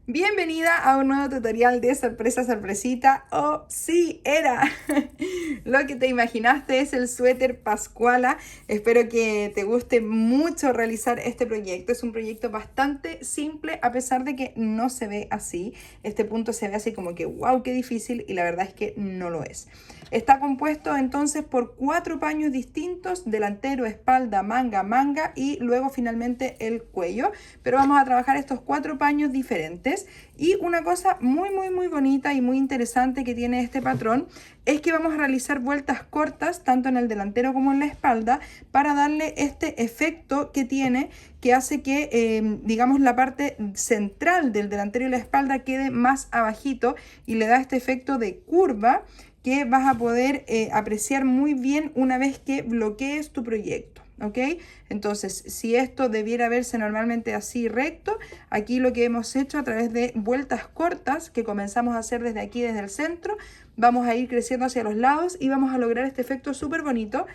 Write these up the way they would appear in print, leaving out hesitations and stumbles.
Bienvenida a un nuevo tutorial de sorpresa sorpresita. Oh, sí, era lo que te imaginaste, es el suéter Pascuala. Espero que te guste mucho realizar este proyecto. Es un proyecto bastante simple, a pesar de que no se ve así. Este punto se ve así como que wow, qué difícil, y la verdad es que no lo es. Está compuesto entonces por 4 paños distintos: delantero, espalda, manga, manga y luego finalmente el cuello. Pero vamos a trabajar estos 4 paños diferentes. Y una cosa muy bonita y muy interesante que tiene este patrón es que vamos a realizar vueltas cortas tanto en el delantero como en la espalda para darle este efecto que tiene, que hace que digamos la parte central del delantero y la espalda quede más abajito y le da este efecto de curva que vas a poder apreciar muy bien una vez que bloquees tu proyecto. ¿Ok? Entonces, si esto debiera verse normalmente así recto, aquí lo que hemos hecho a través de vueltas cortas que comenzamos a hacer desde aquí, desde el centro, vamos a ir creciendo hacia los lados y vamos a lograr este efecto súper bonito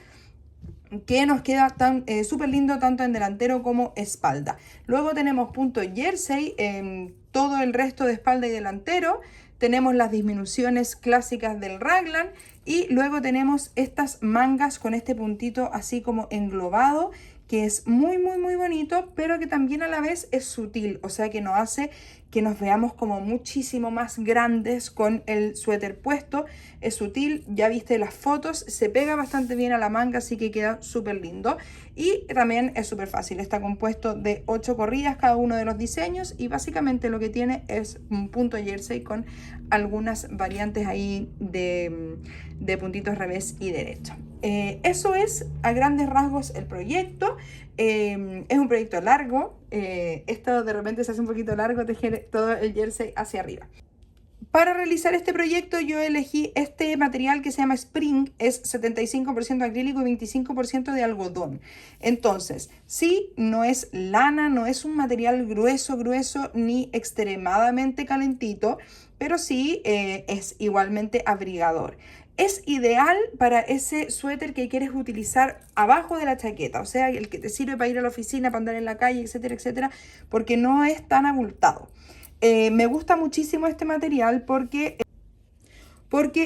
que nos queda súper lindo tanto en delantero como espalda. Luego tenemos punto jersey en todo el resto de espalda y delantero. Tenemos las disminuciones clásicas del raglan y luego tenemos estas mangas con este puntito así como englobado, que es muy bonito, pero que también a la vez es sutil, o sea que nos hace que nos veamos como muchísimo más grandes con el suéter puesto. Es sutil, ya viste las fotos, se pega bastante bien a la manga, así que queda súper lindo. Y también es súper fácil, está compuesto de 8 corridas cada uno de los diseños y básicamente lo que tiene es un punto jersey con algunas variantes ahí de puntitos revés y derecho. Eso es a grandes rasgos el proyecto. Es un proyecto largo. Esto de repente se hace un poquito largo, tejer todo el jersey hacia arriba. Para realizar este proyecto yo elegí este material que se llama Spring, es 75% acrílico y 25% de algodón. Entonces, sí, no es lana, no es un material grueso ni extremadamente calentito, pero sí es igualmente abrigador. Es ideal para ese suéter que quieres utilizar abajo de la chaqueta, o sea, el que te sirve para ir a la oficina, para andar en la calle, etcétera, porque no es tan abultado. Me gusta muchísimo este material porque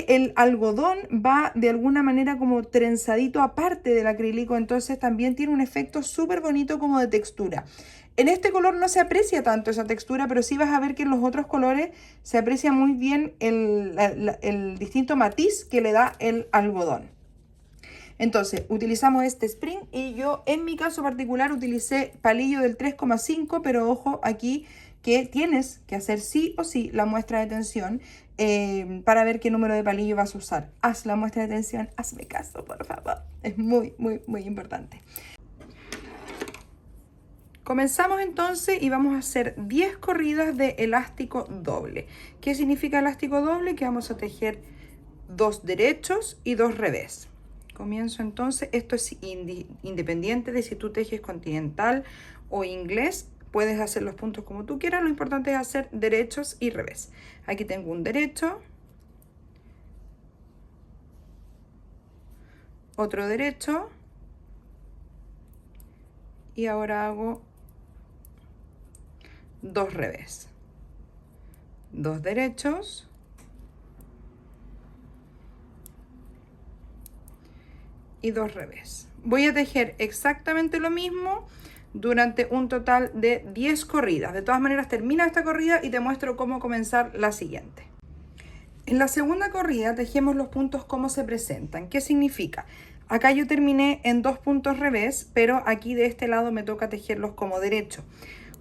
el algodón va de alguna manera como trenzadito aparte del acrílico, entonces también tiene un efecto súper bonito como de textura. En este color no se aprecia tanto esa textura, pero sí vas a ver que en los otros colores se aprecia muy bien el distinto matiz que le da el algodón. Entonces, utilizamos este Spring y yo en mi caso particular utilicé palillo del 3,5, pero ojo aquí que tienes que hacer sí o sí la muestra de tensión para ver qué número de palillo vas a usar. Haz la muestra de tensión, hazme caso, por favor. Es muy importante. Comenzamos entonces y vamos a hacer 10 corridas de elástico doble. ¿Qué significa elástico doble? Que vamos a tejer 2 derechos y 2 revés. Comienzo entonces, esto es independiente de si tú tejes continental o inglés, puedes hacer los puntos como tú quieras, lo importante es hacer derechos y revés. Aquí tengo un derecho, otro derecho y ahora hago 2 revés, 2 derechos y 2 revés. Voy a tejer exactamente lo mismo durante un total de 10 corridas. De todas maneras, termina esta corrida y te muestro cómo comenzar la siguiente. En la segunda corrida tejemos los puntos como se presentan. ¿Qué significa? Acá yo terminé en 2 puntos revés, pero aquí de este lado me toca tejerlos como derecho.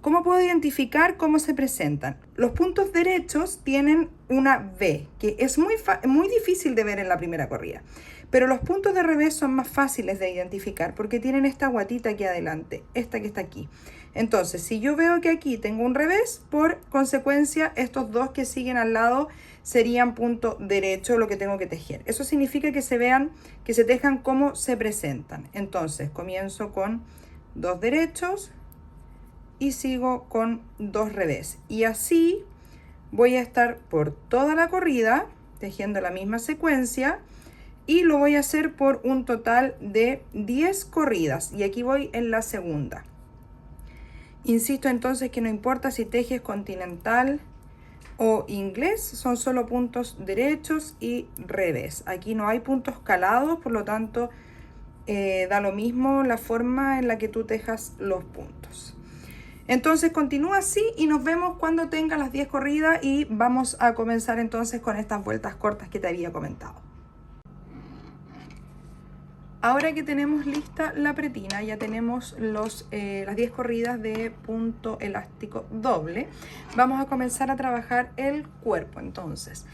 ¿Cómo puedo identificar cómo se presentan? Los puntos derechos tienen una V, que es muy difícil de ver en la primera corrida. Pero los puntos de revés son más fáciles de identificar porque tienen esta guatita aquí adelante, esta que está aquí. Entonces, si yo veo que aquí tengo un revés, por consecuencia, estos dos que siguen al lado serían punto derecho lo que tengo que tejer. Eso significa que se vean, que se tejan cómo se presentan. Entonces, comienzo con 2 derechos y sigo con 2 revés. Y así voy a estar por toda la corrida tejiendo la misma secuencia. Y lo voy a hacer por un total de 10 corridas. Y aquí voy en la segunda. Insisto entonces que no importa si tejes continental o inglés son solo puntos derechos y revés. Aquí no hay puntos calados, por lo tanto da lo mismo la forma en la que tú tejas los puntos. Entonces continúa así y nos vemos cuando tenga las 10 corridas y vamos a comenzar entonces con estas vueltas cortas que te había comentado. Ahora que tenemos lista la pretina, ya tenemos las 10 corridas de punto elástico doble, vamos a comenzar a trabajar el cuerpo. Entonces,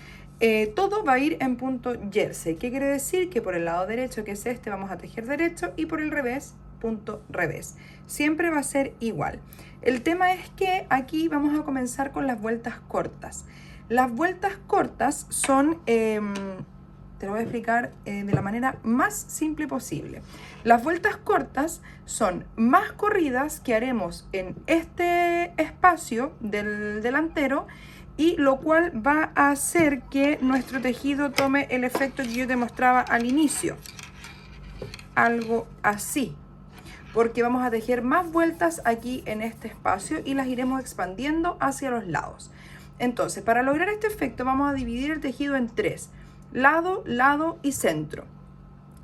todo va a ir en punto jersey. ¿Qué quiere decir? Que por el lado derecho, que es este, vamos a tejer derecho, y por el revés, punto revés. Siempre va a ser igual. El tema es que aquí vamos a comenzar con las vueltas cortas. Las vueltas cortas son... te lo voy a explicar de la manera más simple posible. Las vueltas cortas son más corridas que haremos en este espacio del delantero, y lo cual va a hacer que nuestro tejido tome el efecto que yo te mostraba al inicio. Algo así. Porque vamos a tejer más vueltas aquí en este espacio y las iremos expandiendo hacia los lados. Entonces, para lograr este efecto vamos a dividir el tejido en 3. Lado, lado y centro.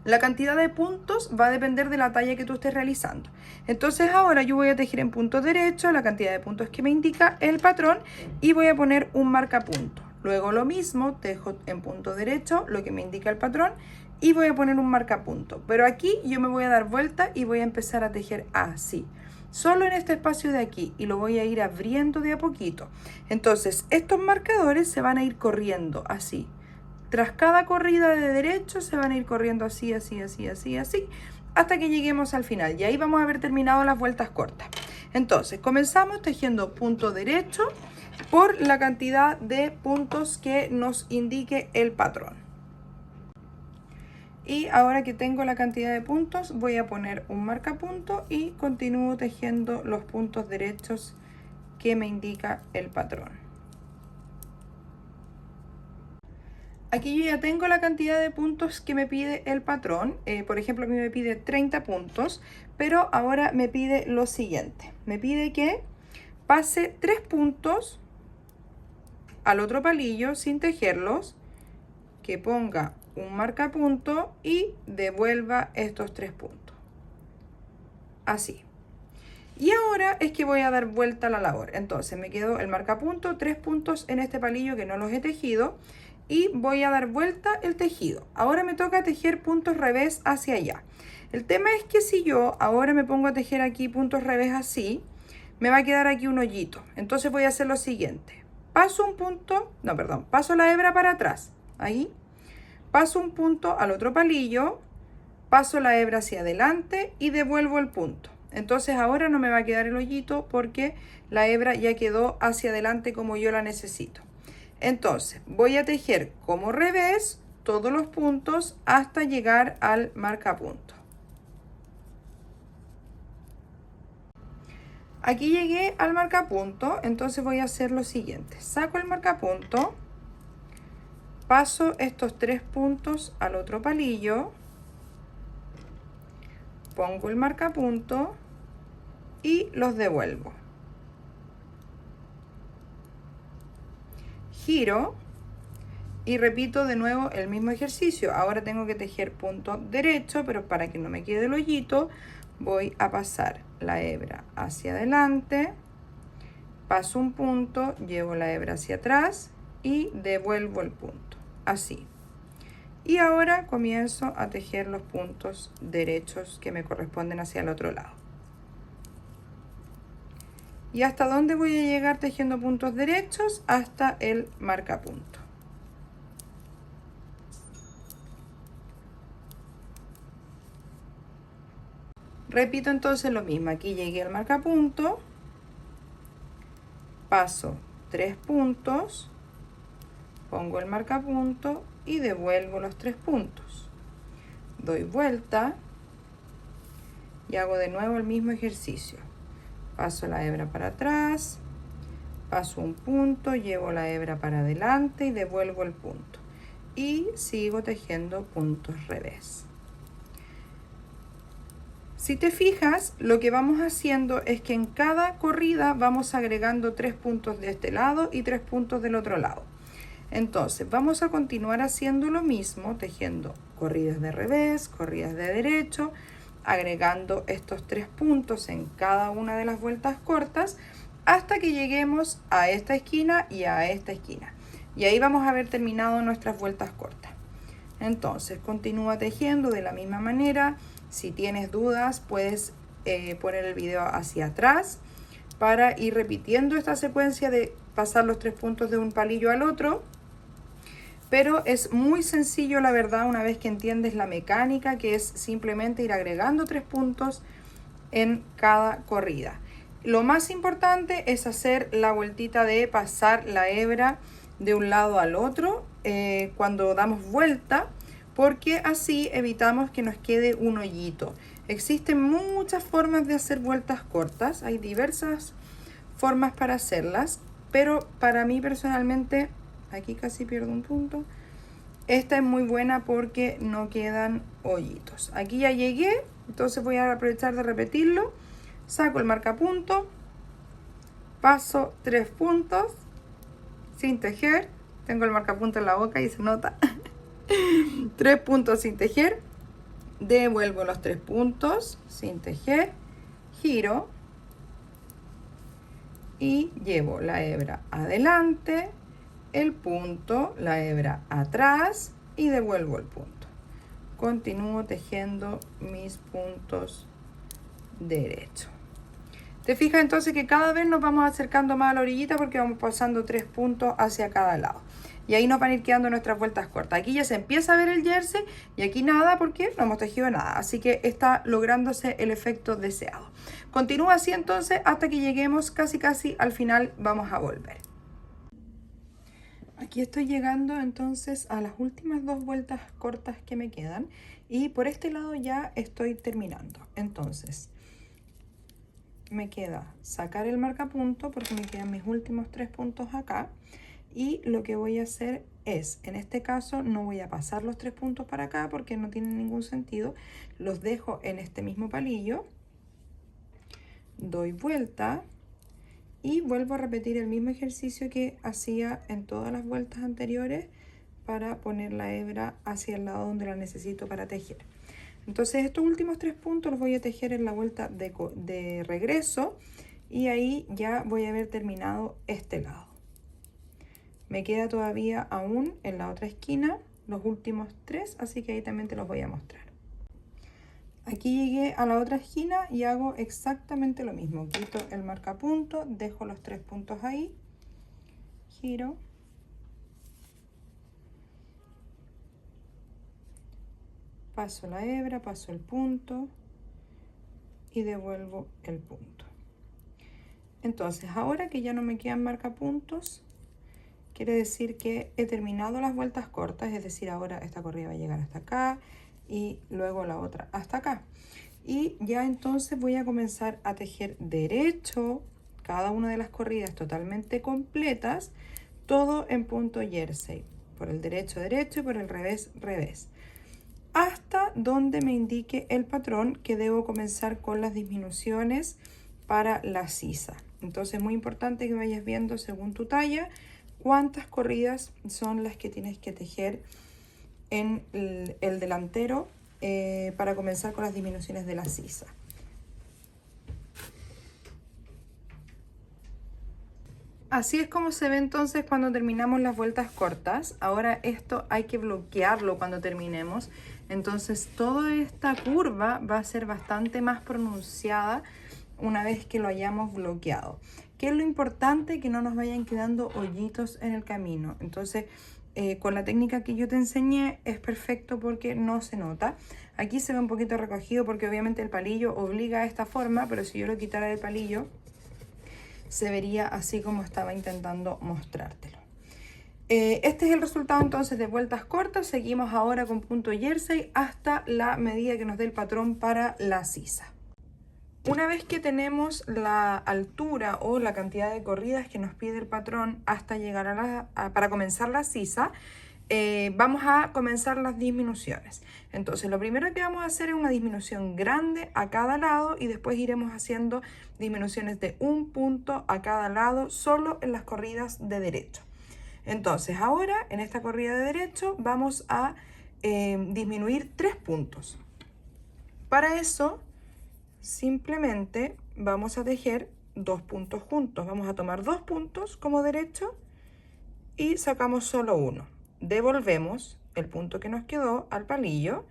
La cantidad de puntos va a depender de la talla que tú estés realizando. Entonces ahora yo voy a tejer en punto derecho la cantidad de puntos que me indica el patrón y voy a poner un marcapunto. Luego lo mismo, tejo en punto derecho lo que me indica el patrón y voy a poner un marcapunto. Pero aquí yo me voy a dar vuelta y voy a empezar a tejer así. Solo en este espacio de aquí, y lo voy a ir abriendo de a poquito. Entonces estos marcadores se van a ir corriendo así. Tras cada corrida de derecho se van a ir corriendo así, así, así, así, así, hasta que lleguemos al final. Y ahí vamos a haber terminado las vueltas cortas. Entonces, comenzamos tejiendo punto derecho por la cantidad de puntos que nos indique el patrón. Y ahora que tengo la cantidad de puntos, voy a poner un marcapunto y continúo tejiendo los puntos derechos que me indica el patrón. Aquí yo ya tengo la cantidad de puntos que me pide el patrón. Por ejemplo, a mí me pide 30 puntos, pero ahora me pide lo siguiente. Me pide que pase 3 puntos al otro palillo sin tejerlos, que ponga un marcapunto y devuelva estos 3 puntos. Así. Y ahora es que voy a dar vuelta a la labor. Entonces me quedó el marcapunto, 3 puntos en este palillo que no los he tejido, y voy a dar vuelta el tejido. Ahora me toca tejer puntos revés hacia allá. El tema es que si yo ahora me pongo a tejer aquí puntos revés así, me va a quedar aquí un hoyito. Entonces voy a hacer lo siguiente. Paso un punto, no, perdón, paso la hebra para atrás, ahí. Paso un punto al otro palillo, paso la hebra hacia adelante y devuelvo el punto. Entonces ahora no me va a quedar el hoyito porque la hebra ya quedó hacia adelante como yo la necesito. Entonces voy a tejer como revés todos los puntos hasta llegar al marcapunto. Aquí llegué al marcapunto, entonces voy a hacer lo siguiente. Saco el marcapunto, paso estos 3 puntos al otro palillo, pongo el marcapunto y los devuelvo. Giro y repito de nuevo el mismo ejercicio. Ahora tengo que tejer punto derecho, pero para que no me quede el hoyito, voy a pasar la hebra hacia adelante, paso un punto, llevo la hebra hacia atrás y devuelvo el punto, así. Y ahora comienzo a tejer los puntos derechos que me corresponden hacia el otro lado. ¿Y hasta dónde voy a llegar tejiendo puntos derechos? Hasta el marcapunto. Repito entonces lo mismo. Aquí llegué al marcapunto, paso 3 puntos, pongo el marcapunto y devuelvo los 3 puntos. Doy vuelta y hago de nuevo el mismo ejercicio. Paso la hebra para atrás, paso un punto, llevo la hebra para adelante y devuelvo el punto. Y sigo tejiendo puntos revés. Si te fijas, lo que vamos haciendo es que en cada corrida vamos agregando 3 puntos de este lado y 3 puntos del otro lado. Entonces vamos a continuar haciendo lo mismo, tejiendo corridas de revés, corridas de derecho, agregando estos 3 puntos en cada una de las vueltas cortas hasta que lleguemos a esta esquina y a esta esquina. Y ahí vamos a haber terminado nuestras vueltas cortas. Entonces continúa tejiendo de la misma manera. Si tienes dudas, puedes poner el video hacia atrás para ir repitiendo esta secuencia de pasar los 3 puntos de un palillo al otro. Pero es muy sencillo, la verdad, una vez que entiendes la mecánica, que es simplemente ir agregando 3 puntos en cada corrida. Lo más importante es hacer la vueltita de pasar la hebra de un lado al otro cuando damos vuelta, porque así evitamos que nos quede un hoyito. Existen muchas formas de hacer vueltas cortas, hay diversas formas para hacerlas, pero para mí personalmente, aquí casi pierdo un punto, esta es muy buena porque no quedan hoyitos. Aquí ya llegué, entonces voy a aprovechar de repetirlo. Saco el marcapunto, paso 3 puntos sin tejer, tengo el marcapunto en la boca y se nota. 3 puntos sin tejer, devuelvo los 3 puntos sin tejer, giro y llevo la hebra adelante, el punto, la hebra atrás y devuelvo el punto. Continúo tejiendo mis puntos derechos. Te fijas entonces que cada vez nos vamos acercando más a la orillita porque vamos pasando 3 puntos hacia cada lado. Y ahí nos van a ir quedando nuestras vueltas cortas. Aquí ya se empieza a ver el jersey y aquí nada porque no hemos tejido nada. Así que está lográndose el efecto deseado. Continúa así entonces hasta que lleguemos casi al final. Vamos a volver. Aquí estoy llegando entonces a las últimas 2 vueltas cortas que me quedan. Y por este lado ya estoy terminando. Entonces me queda sacar el marcapunto porque me quedan mis últimos 3 puntos acá. Y lo que voy a hacer es, en este caso, no voy a pasar los 3 puntos para acá porque no tiene ningún sentido. Los dejo en este mismo palillo. Doy vuelta y vuelvo a repetir el mismo ejercicio que hacía en todas las vueltas anteriores para poner la hebra hacia el lado donde la necesito para tejer. Entonces estos últimos 3 puntos los voy a tejer en la vuelta de regreso y ahí ya voy a haber terminado este lado. Me queda todavía aún en la otra esquina los últimos 3, así que ahí también te los voy a mostrar. Aquí llegué a la otra esquina y hago exactamente lo mismo. Quito el marcapunto, dejo los 3 puntos ahí, giro, paso la hebra, paso el punto y devuelvo el punto. Entonces, ahora que ya no me quedan marcapuntos, quiere decir que he terminado las vueltas cortas, es decir, ahora esta corrida va a llegar hasta acá y luego la otra hasta acá. Y ya entonces voy a comenzar a tejer derecho, cada una de las corridas totalmente completas, todo en punto jersey, por el derecho y por el revés revés, hasta donde me indique el patrón que debo comenzar con las disminuciones para la sisa. Entonces es muy importante que vayas viendo según tu talla cuántas corridas son las que tienes que tejer en el delantero para comenzar con las disminuciones de la sisa. Así es como se ve entonces cuando terminamos las vueltas cortas. Ahora esto hay que bloquearlo cuando terminemos. Entonces toda esta curva va a ser bastante más pronunciada una vez que lo hayamos bloqueado. ¿Qué es lo importante? Que no nos vayan quedando hoyitos en el camino. Entonces, con la técnica que yo te enseñé es perfecto porque no se nota. Aquí se ve un poquito recogido porque obviamente el palillo obliga a esta forma, pero si yo lo quitara del palillo, se vería así como estaba intentando mostrártelo. Este es el resultado entonces de vueltas cortas. Seguimos ahora con punto jersey hasta la medida que nos dé el patrón para la sisa. Una vez que tenemos la altura o la cantidad de corridas que nos pide el patrón hasta llegar para comenzar la sisa, vamos a comenzar las disminuciones. Entonces, lo primero que vamos a hacer es una disminución grande a cada lado y después iremos haciendo disminuciones de 1 punto a cada lado solo en las corridas de derecho. Entonces, ahora en esta corrida de derecho vamos a disminuir 3 puntos. Para eso, simplemente vamos a tejer 2 puntos juntos. Vamos a tomar 2 puntos como derecho y sacamos solo uno. Devolvemos el punto que nos quedó al palillo,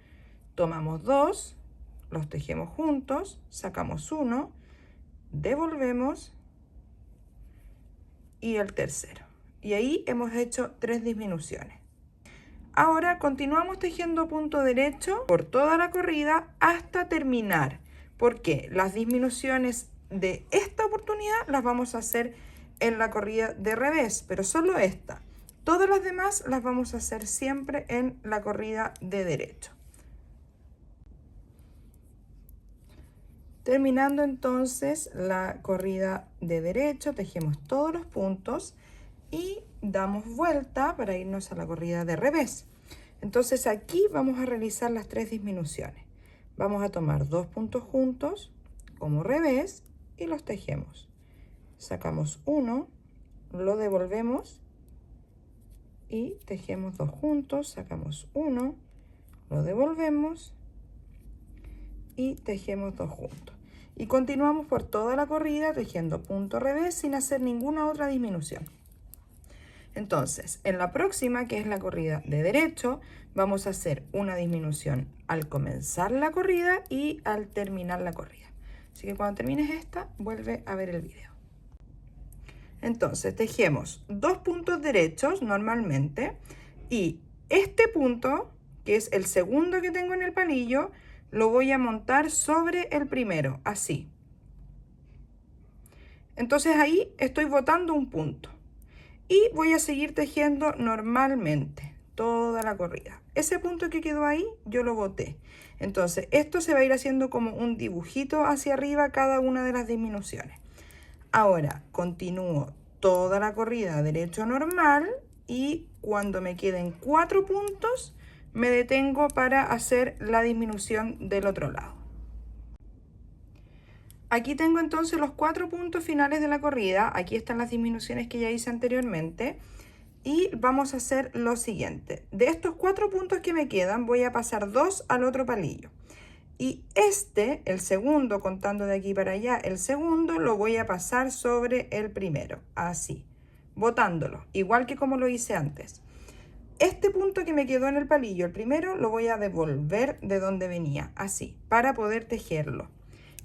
tomamos 2, los tejemos juntos, sacamos uno, devolvemos y el tercero. Y ahí hemos hecho 3 disminuciones. Ahora continuamos tejiendo punto derecho por toda la corrida hasta terminar, porque las disminuciones de esta oportunidad las vamos a hacer en la corrida de revés, pero solo esta. Todas las demás las vamos a hacer siempre en la corrida de derecho. Terminando entonces la corrida de derecho, tejemos todos los puntos y damos vuelta para irnos a la corrida de revés. Entonces aquí vamos a realizar las 3 disminuciones. Vamos a tomar 2 puntos juntos como revés y los tejemos. Sacamos uno, lo devolvemos y tejemos 2 juntos, sacamos uno, lo devolvemos y tejemos 2 juntos. Y continuamos por toda la corrida tejiendo punto revés sin hacer ninguna otra disminución. Entonces, en la próxima, que es la corrida de derecho, vamos a hacer una disminución al comenzar la corrida y al terminar la corrida. Así que cuando termines esta, vuelve a ver el video. Entonces, tejemos 2 puntos derechos normalmente y este punto, que es el segundo que tengo en el palillo, lo voy a montar sobre el primero, así. Entonces ahí estoy botando un punto y voy a seguir tejiendo normalmente toda la corrida. Ese punto que quedó ahí, yo lo boté. Entonces esto se va a ir haciendo como un dibujito hacia arriba cada una de las disminuciones. Ahora continúo toda la corrida derecho normal y cuando me queden 4 puntos me detengo para hacer la disminución del otro lado. Aquí tengo entonces los 4 puntos finales de la corrida. Aquí están las disminuciones que ya hice anteriormente. Y vamos a hacer lo siguiente. De estos 4 puntos que me quedan, voy a pasar 2 al otro palillo. Y el segundo, contando de aquí para allá, el segundo lo voy a pasar sobre el primero. Así, botándolo, igual que como lo hice antes. Este punto que me quedó en el palillo, el primero, lo voy a devolver de donde venía, así, para poder tejerlo.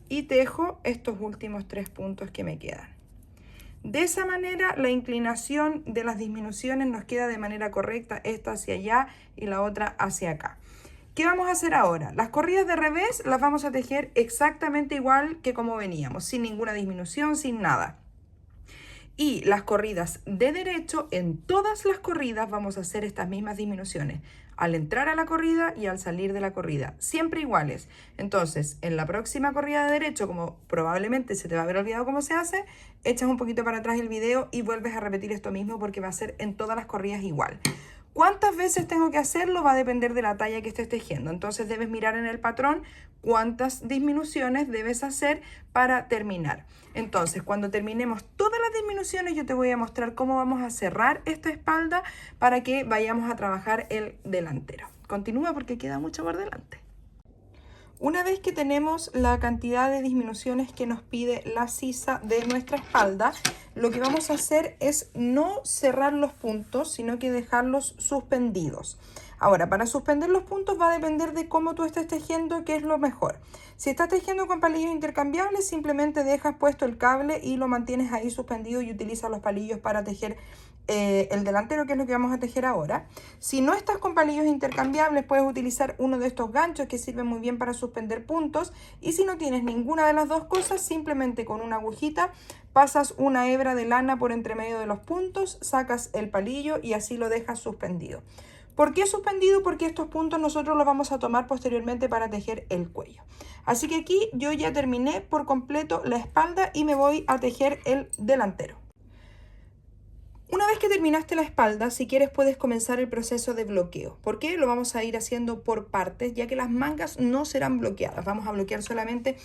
Y tejo estos últimos 3 puntos que me quedan. De esa manera, la inclinación de las disminuciones nos queda de manera correcta, esta hacia allá y la otra hacia acá. ¿Qué vamos a hacer ahora? Las corridas de revés las vamos a tejer exactamente igual que como veníamos, sin ninguna disminución, sin nada. Y las corridas de derecho, en todas las corridas vamos a hacer estas mismas disminuciones. Al entrar a la corrida y al salir de la corrida. Siempre iguales. Entonces, en la próxima corrida de derecho, como probablemente se te va a haber olvidado cómo se hace, echas un poquito para atrás el video y vuelves a repetir esto mismo porque va a ser en todas las corridas igual. ¿Cuántas veces tengo que hacerlo? Va a depender de la talla que estés tejiendo. Entonces debes mirar en el patrón cuántas disminuciones debes hacer para terminar. Entonces, cuando terminemos todas las disminuciones, yo te voy a mostrar cómo vamos a cerrar esta espalda para que vayamos a trabajar el delantero. Continúa porque queda mucho por delante. Una vez que tenemos la cantidad de disminuciones que nos pide la sisa de nuestra espalda, lo que vamos a hacer es no cerrar los puntos, sino que dejarlos suspendidos. Ahora, para suspender los puntos va a depender de cómo tú estés tejiendo, qué es lo mejor. Si estás tejiendo con palillos intercambiables, simplemente dejas puesto el cable y lo mantienes ahí suspendido y utilizas los palillos para tejer el delantero, que es lo que vamos a tejer ahora. Si no estás con palillos intercambiables, puedes utilizar uno de estos ganchos que sirven muy bien para suspender puntos. Y si no tienes ninguna de las dos cosas, simplemente con una agujita pasas una hebra de lana por entre medio de los puntos, sacas el palillo y así lo dejas suspendido. ¿Por qué suspendido? Porque estos puntos nosotros los vamos a tomar posteriormente para tejer el cuello. Así que aquí yo ya terminé por completo la espalda y me voy a tejer el delantero. Una vez que terminaste la espalda, si quieres puedes comenzar el proceso de bloqueo. ¿Por qué? Lo vamos a ir haciendo por partes, ya que las mangas no serán bloqueadas. Vamos a bloquear solamente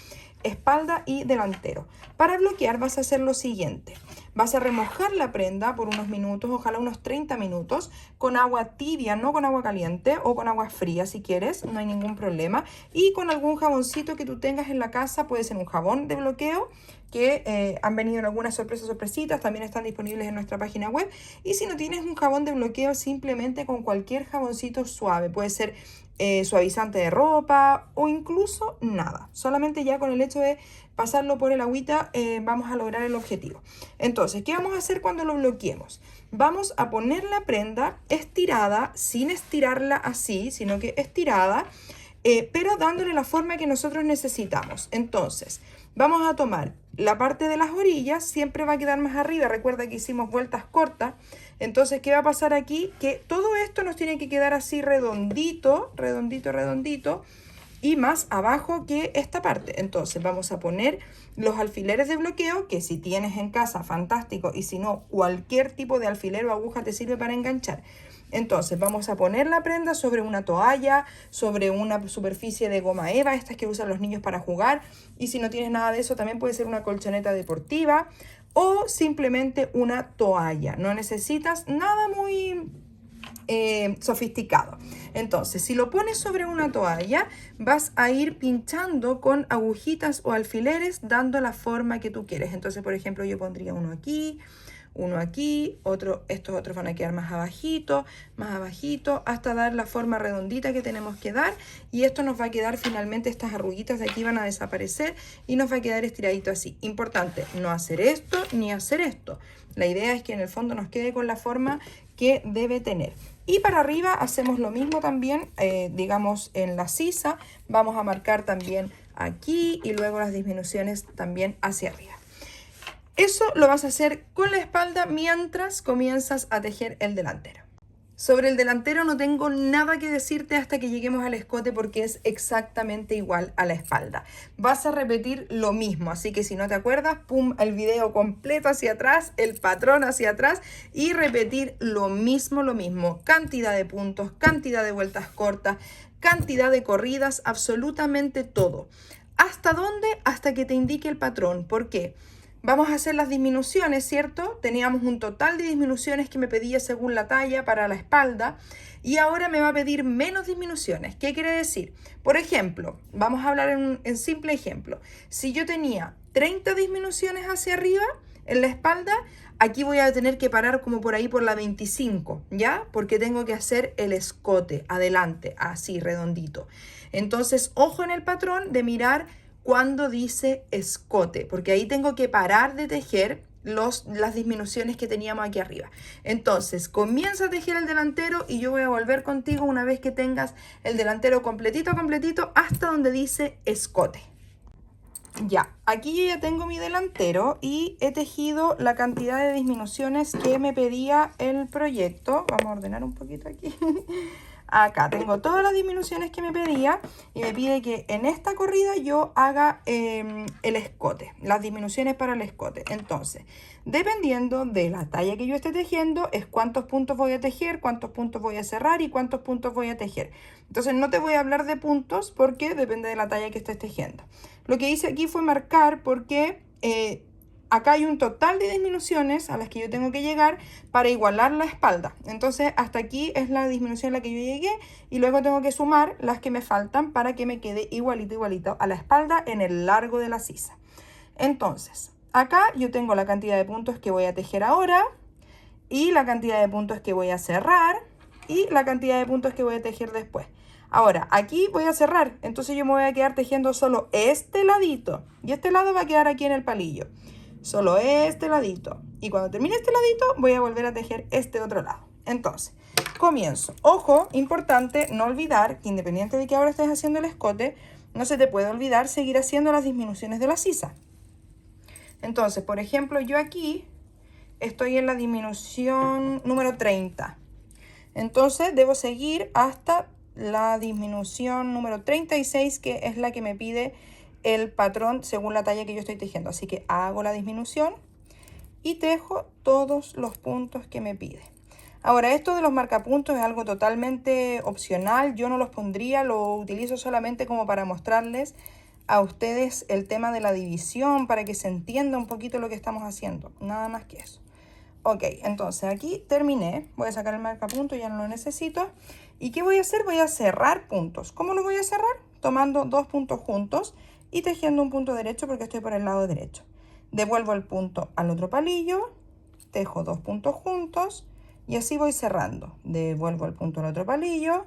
espalda y delantero. Para bloquear vas a hacer lo siguiente. Vas a remojar la prenda por unos minutos, ojalá unos 30 minutos, con agua tibia, no con agua caliente, o con agua fría si quieres, no hay ningún problema. Y con algún jaboncito que tú tengas en la casa, puede ser un jabón de bloqueo, que han venido en algunas sorpresitas, también están disponibles en nuestra página web. Y si no tienes un jabón de bloqueo, simplemente con cualquier jaboncito suave, puede ser suavizante de ropa o incluso nada. Solamente ya con el hecho de pasarlo por el agüita vamos a lograr el objetivo. Entonces, ¿qué vamos a hacer cuando lo bloqueemos? Vamos a poner la prenda estirada, sin estirarla así, sino que estirada, pero dándole la forma que nosotros necesitamos. Entonces, vamos a tomar la parte de las orillas, siempre va a quedar más arriba. Recuerda que hicimos vueltas cortas. Entonces, ¿qué va a pasar aquí? Que todo esto nos tiene que quedar así redondito, redondito, redondito, y más abajo que esta parte. Entonces, vamos a poner los alfileres de bloqueo, que si tienes en casa, fantástico, y si no, cualquier tipo de alfiler o aguja te sirve para enganchar. Entonces vamos a poner la prenda sobre una toalla, sobre una superficie de goma eva, estas que usan los niños para jugar. Y si no tienes nada de eso, también puede ser una colchoneta deportiva o simplemente una toalla. No necesitas nada muy sofisticado. Entonces, si lo pones sobre una toalla, vas a ir pinchando con agujitas o alfileres, dando la forma que tú quieres. Entonces, por ejemplo, yo pondría uno aquí, otro, estos otros van a quedar más abajito, hasta dar la forma redondita que tenemos que dar. Y esto nos va a quedar finalmente, estas arruguitas de aquí van a desaparecer y nos va a quedar estiradito así. Importante, no hacer esto ni hacer esto. La idea es que en el fondo nos quede con la forma que debe tener. Y para arriba hacemos lo mismo también, digamos en la sisa, vamos a marcar también aquí y luego las disminuciones también hacia arriba. Eso lo vas a hacer con la espalda mientras comienzas a tejer el delantero. Sobre el delantero no tengo nada que decirte hasta que lleguemos al escote porque es exactamente igual a la espalda. Vas a repetir lo mismo, así que si no te acuerdas, pum, el video completo hacia atrás, el patrón hacia atrás y repetir lo mismo. Cantidad de puntos, cantidad de vueltas cortas, cantidad de corridas, absolutamente todo. ¿Hasta dónde? Hasta que te indique el patrón. ¿Por qué? Vamos a hacer las disminuciones, ¿cierto? Teníamos un total de disminuciones que me pedía según la talla para la espalda y ahora me va a pedir menos disminuciones. ¿Qué quiere decir? Por ejemplo, vamos a hablar en simple ejemplo. Si yo tenía 30 disminuciones hacia arriba en la espalda, aquí voy a tener que parar como por ahí por la 25, ¿ya? Porque tengo que hacer el escote adelante, así redondito. Entonces, ojo en el patrón de mirar cuando dice escote, porque ahí tengo que parar de tejer las disminuciones que teníamos aquí arriba. Entonces, comienza a tejer el delantero y yo voy a volver contigo una vez que tengas el delantero completito hasta donde dice escote. Ya, aquí yo ya tengo mi delantero y he tejido la cantidad de disminuciones que me pedía el proyecto. Vamos a ordenar un poquito aquí. Acá tengo todas las disminuciones que me pedía y me pide que en esta corrida yo haga el escote, las disminuciones para el escote. Entonces, dependiendo de la talla que yo esté tejiendo, es cuántos puntos voy a tejer, cuántos puntos voy a cerrar y cuántos puntos voy a tejer. Entonces, no te voy a hablar de puntos porque depende de la talla que estés tejiendo. Lo que hice aquí fue marcar porque acá hay un total de disminuciones a las que yo tengo que llegar para igualar la espalda. Entonces, hasta aquí es la disminución a la que yo llegué y luego tengo que sumar las que me faltan para que me quede igualito a la espalda en el largo de la sisa. Entonces, acá yo tengo la cantidad de puntos que voy a tejer ahora y la cantidad de puntos que voy a cerrar y la cantidad de puntos que voy a tejer después. Ahora, aquí voy a cerrar, entonces yo me voy a quedar tejiendo solo este ladito y este lado va a quedar aquí en el palillo. Solo este ladito. Y cuando termine este ladito, voy a volver a tejer este otro lado. Entonces, comienzo. Ojo, importante, no olvidar que independiente de que ahora estés haciendo el escote, no se te puede olvidar seguir haciendo las disminuciones de la sisa. Entonces, por ejemplo, yo aquí estoy en la disminución número 30. Entonces, debo seguir hasta la disminución número 36, que es la que me pide el patrón según la talla que yo estoy tejiendo. Así que hago la disminución y tejo todos los puntos que me pide. Ahora, esto de los marcapuntos es algo totalmente opcional, yo no los pondría, lo utilizo solamente como para mostrarles a ustedes el tema de la división, para que se entienda un poquito lo que estamos haciendo, nada más que eso. Ok, entonces aquí terminé, voy a sacar el marcapunto, ya no lo necesito. ¿Y qué voy a hacer? Voy a cerrar puntos. ¿Cómo los voy a cerrar? Tomando dos puntos juntos y tejiendo un punto derecho porque estoy por el lado derecho. Devuelvo el punto al otro palillo, tejo dos puntos juntos y así voy cerrando. Devuelvo el punto al otro palillo,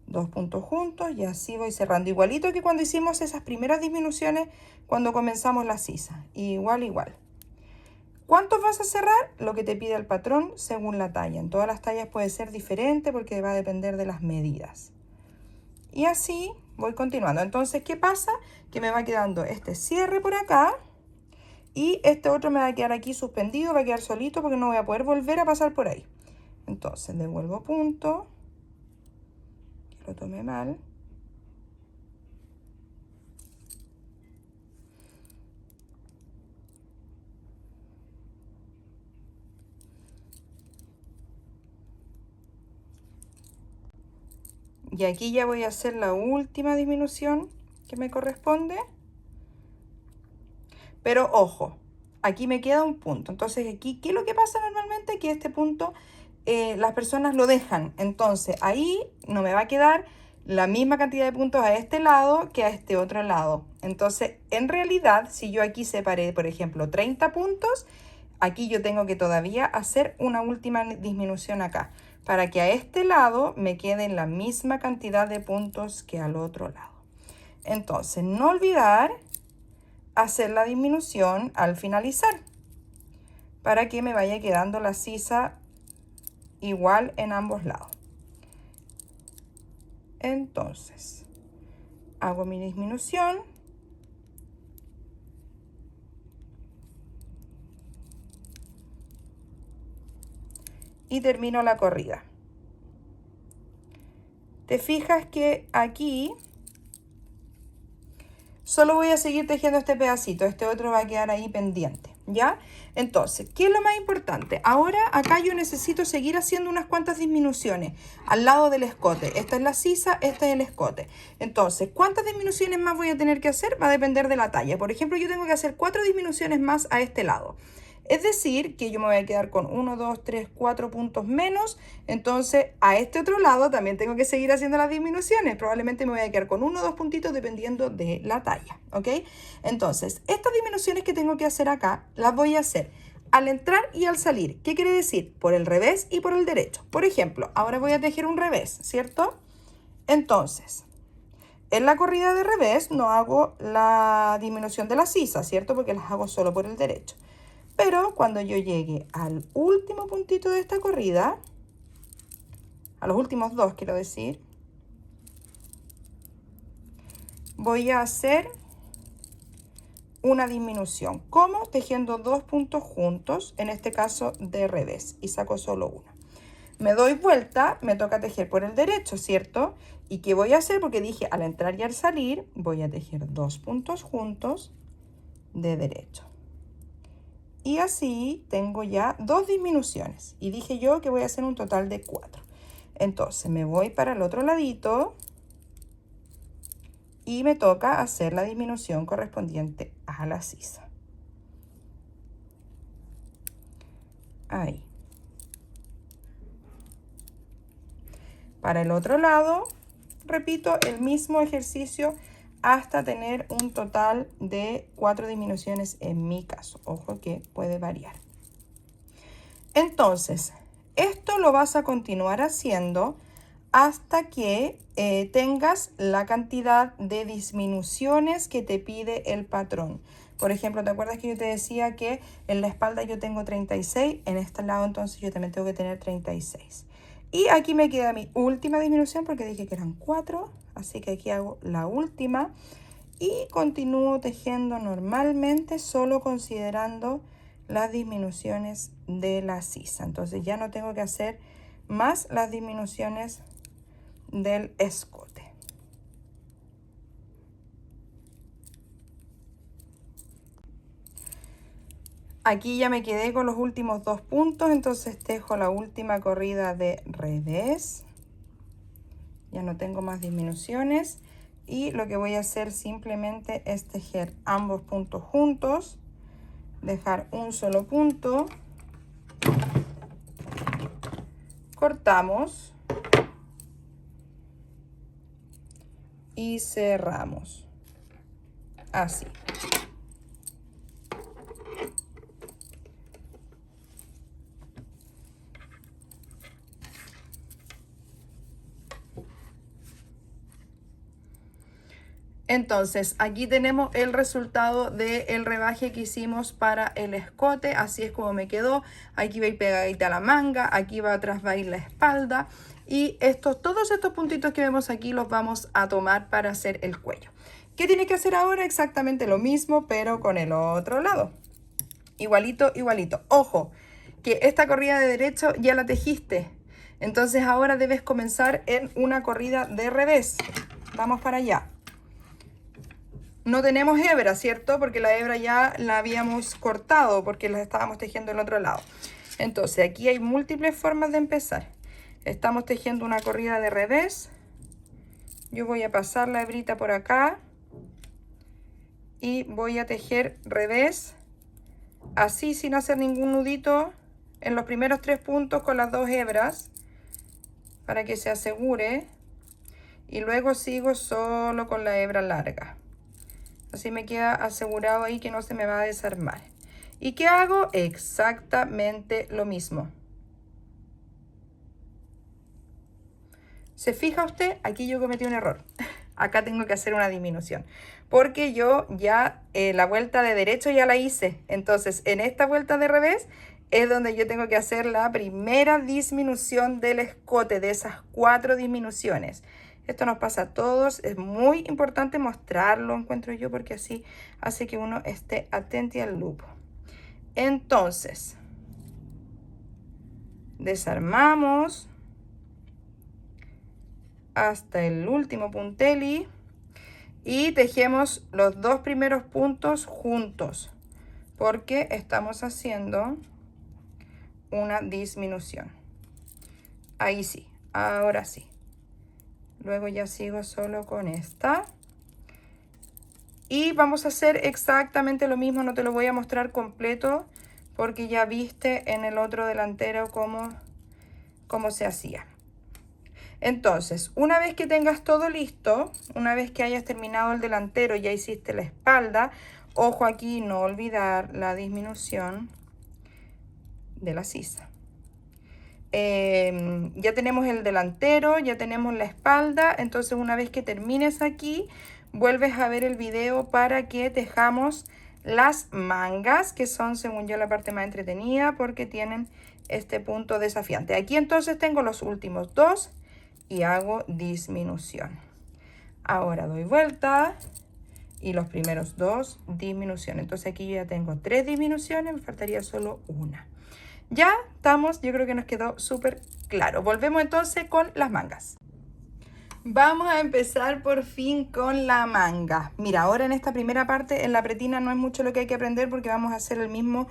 dos puntos juntos y así voy cerrando. Igualito que cuando hicimos esas primeras disminuciones cuando comenzamos la sisa. Igual, igual. ¿Cuántos vas a cerrar? Lo que te pide el patrón según la talla. En todas las tallas puede ser diferente porque va a depender de las medidas. Y así voy continuando. Entonces, ¿qué pasa? Que me va quedando este cierre por acá y este otro me va a quedar aquí suspendido, va a quedar solito porque no voy a poder volver a pasar por ahí. Entonces, devuelvo punto, que lo tomé mal. Y aquí ya voy a hacer la última disminución que me corresponde. Pero ojo, aquí me queda un punto. Entonces aquí, ¿qué es lo que pasa normalmente? Que este punto las personas lo dejan. Entonces ahí no me va a quedar la misma cantidad de puntos a este lado que a este otro lado. Entonces, en realidad, si yo aquí separé, por ejemplo, 30 puntos, aquí yo tengo que todavía hacer una última disminución acá, para que a este lado me queden la misma cantidad de puntos que al otro lado. Entonces, no olvidar hacer la disminución al finalizar, para que me vaya quedando la sisa igual en ambos lados. Entonces, hago mi disminución. Y termino la corrida. Te fijas que aquí solo voy a seguir tejiendo este pedacito, este otro va a quedar ahí pendiente, ¿ya? Entonces, ¿qué es lo más importante? Ahora acá yo necesito seguir haciendo unas cuantas disminuciones al lado del escote. Esta es la sisa, este es el escote. Entonces, ¿cuántas disminuciones más voy a tener que hacer? Va a depender de la talla. Por ejemplo, yo tengo que hacer 4 disminuciones más a este lado. Es decir, que yo me voy a quedar con 1, 2, 3, 4 puntos menos. Entonces, a este otro lado también tengo que seguir haciendo las disminuciones. Probablemente me voy a quedar con 1 o 2 puntitos dependiendo de la talla, ¿ok? Entonces, estas disminuciones que tengo que hacer acá, las voy a hacer al entrar y al salir. ¿Qué quiere decir? Por el revés y por el derecho. Por ejemplo, ahora voy a tejer un revés, ¿cierto? Entonces, en la corrida de revés no hago la disminución de la sisa, ¿cierto? Porque las hago solo por el derecho. Pero cuando yo llegue al último puntito de esta corrida, a los últimos dos quiero decir, voy a hacer una disminución. ¿Cómo? Tejiendo dos puntos juntos, en este caso de revés, y saco solo uno. Me doy vuelta, me toca tejer por el derecho, ¿cierto? ¿Y qué voy a hacer? Porque dije al entrar y al salir, voy a tejer dos puntos juntos de derecho. Y así tengo ya dos disminuciones. Y dije yo que voy a hacer un total de 4. Entonces me voy para el otro ladito y me toca hacer la disminución correspondiente a la sisa. Ahí. Para el otro lado, repito el mismo ejercicio hasta tener un total de 4 disminuciones en mi caso. Ojo que puede variar. Entonces, esto lo vas a continuar haciendo hasta que tengas la cantidad de disminuciones que te pide el patrón. Por ejemplo, ¿te acuerdas que yo te decía que en la espalda yo tengo 36? En este lado entonces yo también tengo que tener 36. Y aquí me queda mi última disminución porque dije que eran 4. Así que aquí hago la última y continúo tejiendo normalmente, solo considerando las disminuciones de la sisa. Entonces ya no tengo que hacer más las disminuciones del escote. Aquí ya me quedé con los últimos 2 puntos, entonces tejo la última corrida de revés. Ya no tengo más disminuciones y lo que voy a hacer simplemente es tejer ambos puntos juntos, dejar un solo punto, cortamos y cerramos, así. Entonces, aquí tenemos el resultado del rebaje que hicimos para el escote. Así es como me quedó. Aquí va a ir pegadita la manga, aquí va atrás va a ir la espalda. Y todos estos puntitos que vemos aquí los vamos a tomar para hacer el cuello. ¿Qué tiene que hacer ahora? Exactamente lo mismo, pero con el otro lado. Igualito, igualito. Ojo, que esta corrida de derecho ya la tejiste. Entonces ahora debes comenzar en una corrida de revés. Vamos para allá. No tenemos hebra, ¿cierto? Porque la hebra ya la habíamos cortado porque la estábamos tejiendo del otro lado. Entonces, aquí hay múltiples formas de empezar. Estamos tejiendo una corrida de revés. Yo voy a pasar la hebrita por acá. Y voy a tejer revés. Así, sin hacer ningún nudito. En los primeros 3 puntos con las 2 hebras. Para que se asegure. Y luego sigo solo con la hebra larga. Así me queda asegurado ahí que no se me va a desarmar. ¿Y qué hago? Exactamente lo mismo. ¿Se fija usted? Aquí yo cometí un error. Acá tengo que hacer una disminución. Porque yo ya la vuelta de derecho ya la hice. Entonces, en esta vuelta de revés es donde yo tengo que hacer la primera disminución del escote, de esas 4 disminuciones. Esto nos pasa a todos, es muy importante mostrarlo, encuentro yo, porque así hace que uno esté atento al lupo. Entonces, desarmamos hasta el último punteli y tejemos los 2 primeros puntos juntos, porque estamos haciendo una disminución. Ahí sí, ahora sí. Luego ya sigo solo con esta. Y vamos a hacer exactamente lo mismo. No te lo voy a mostrar completo porque ya viste en el otro delantero cómo se hacía. Entonces, una vez que tengas todo listo, una vez que hayas terminado el delantero, ya hiciste la espalda. Ojo aquí, no olvidar la disminución de la sisa. Ya tenemos el delantero, ya tenemos la espalda. Entonces, una vez que termines aquí, vuelves a ver el video para que tejamos las mangas, que son, según yo, la parte más entretenida porque tienen este punto desafiante. Aquí entonces tengo los últimos 2 y hago disminución. Ahora doy vuelta y los primeros 2 disminuciones. Entonces aquí yo ya tengo 3 disminuciones, me faltaría solo una. Ya estamos, yo creo que nos quedó súper claro. Volvemos entonces con las mangas. Vamos a empezar por fin con la manga. Mira, ahora en esta primera parte, en la pretina no es mucho lo que hay que aprender porque vamos a hacer el mismo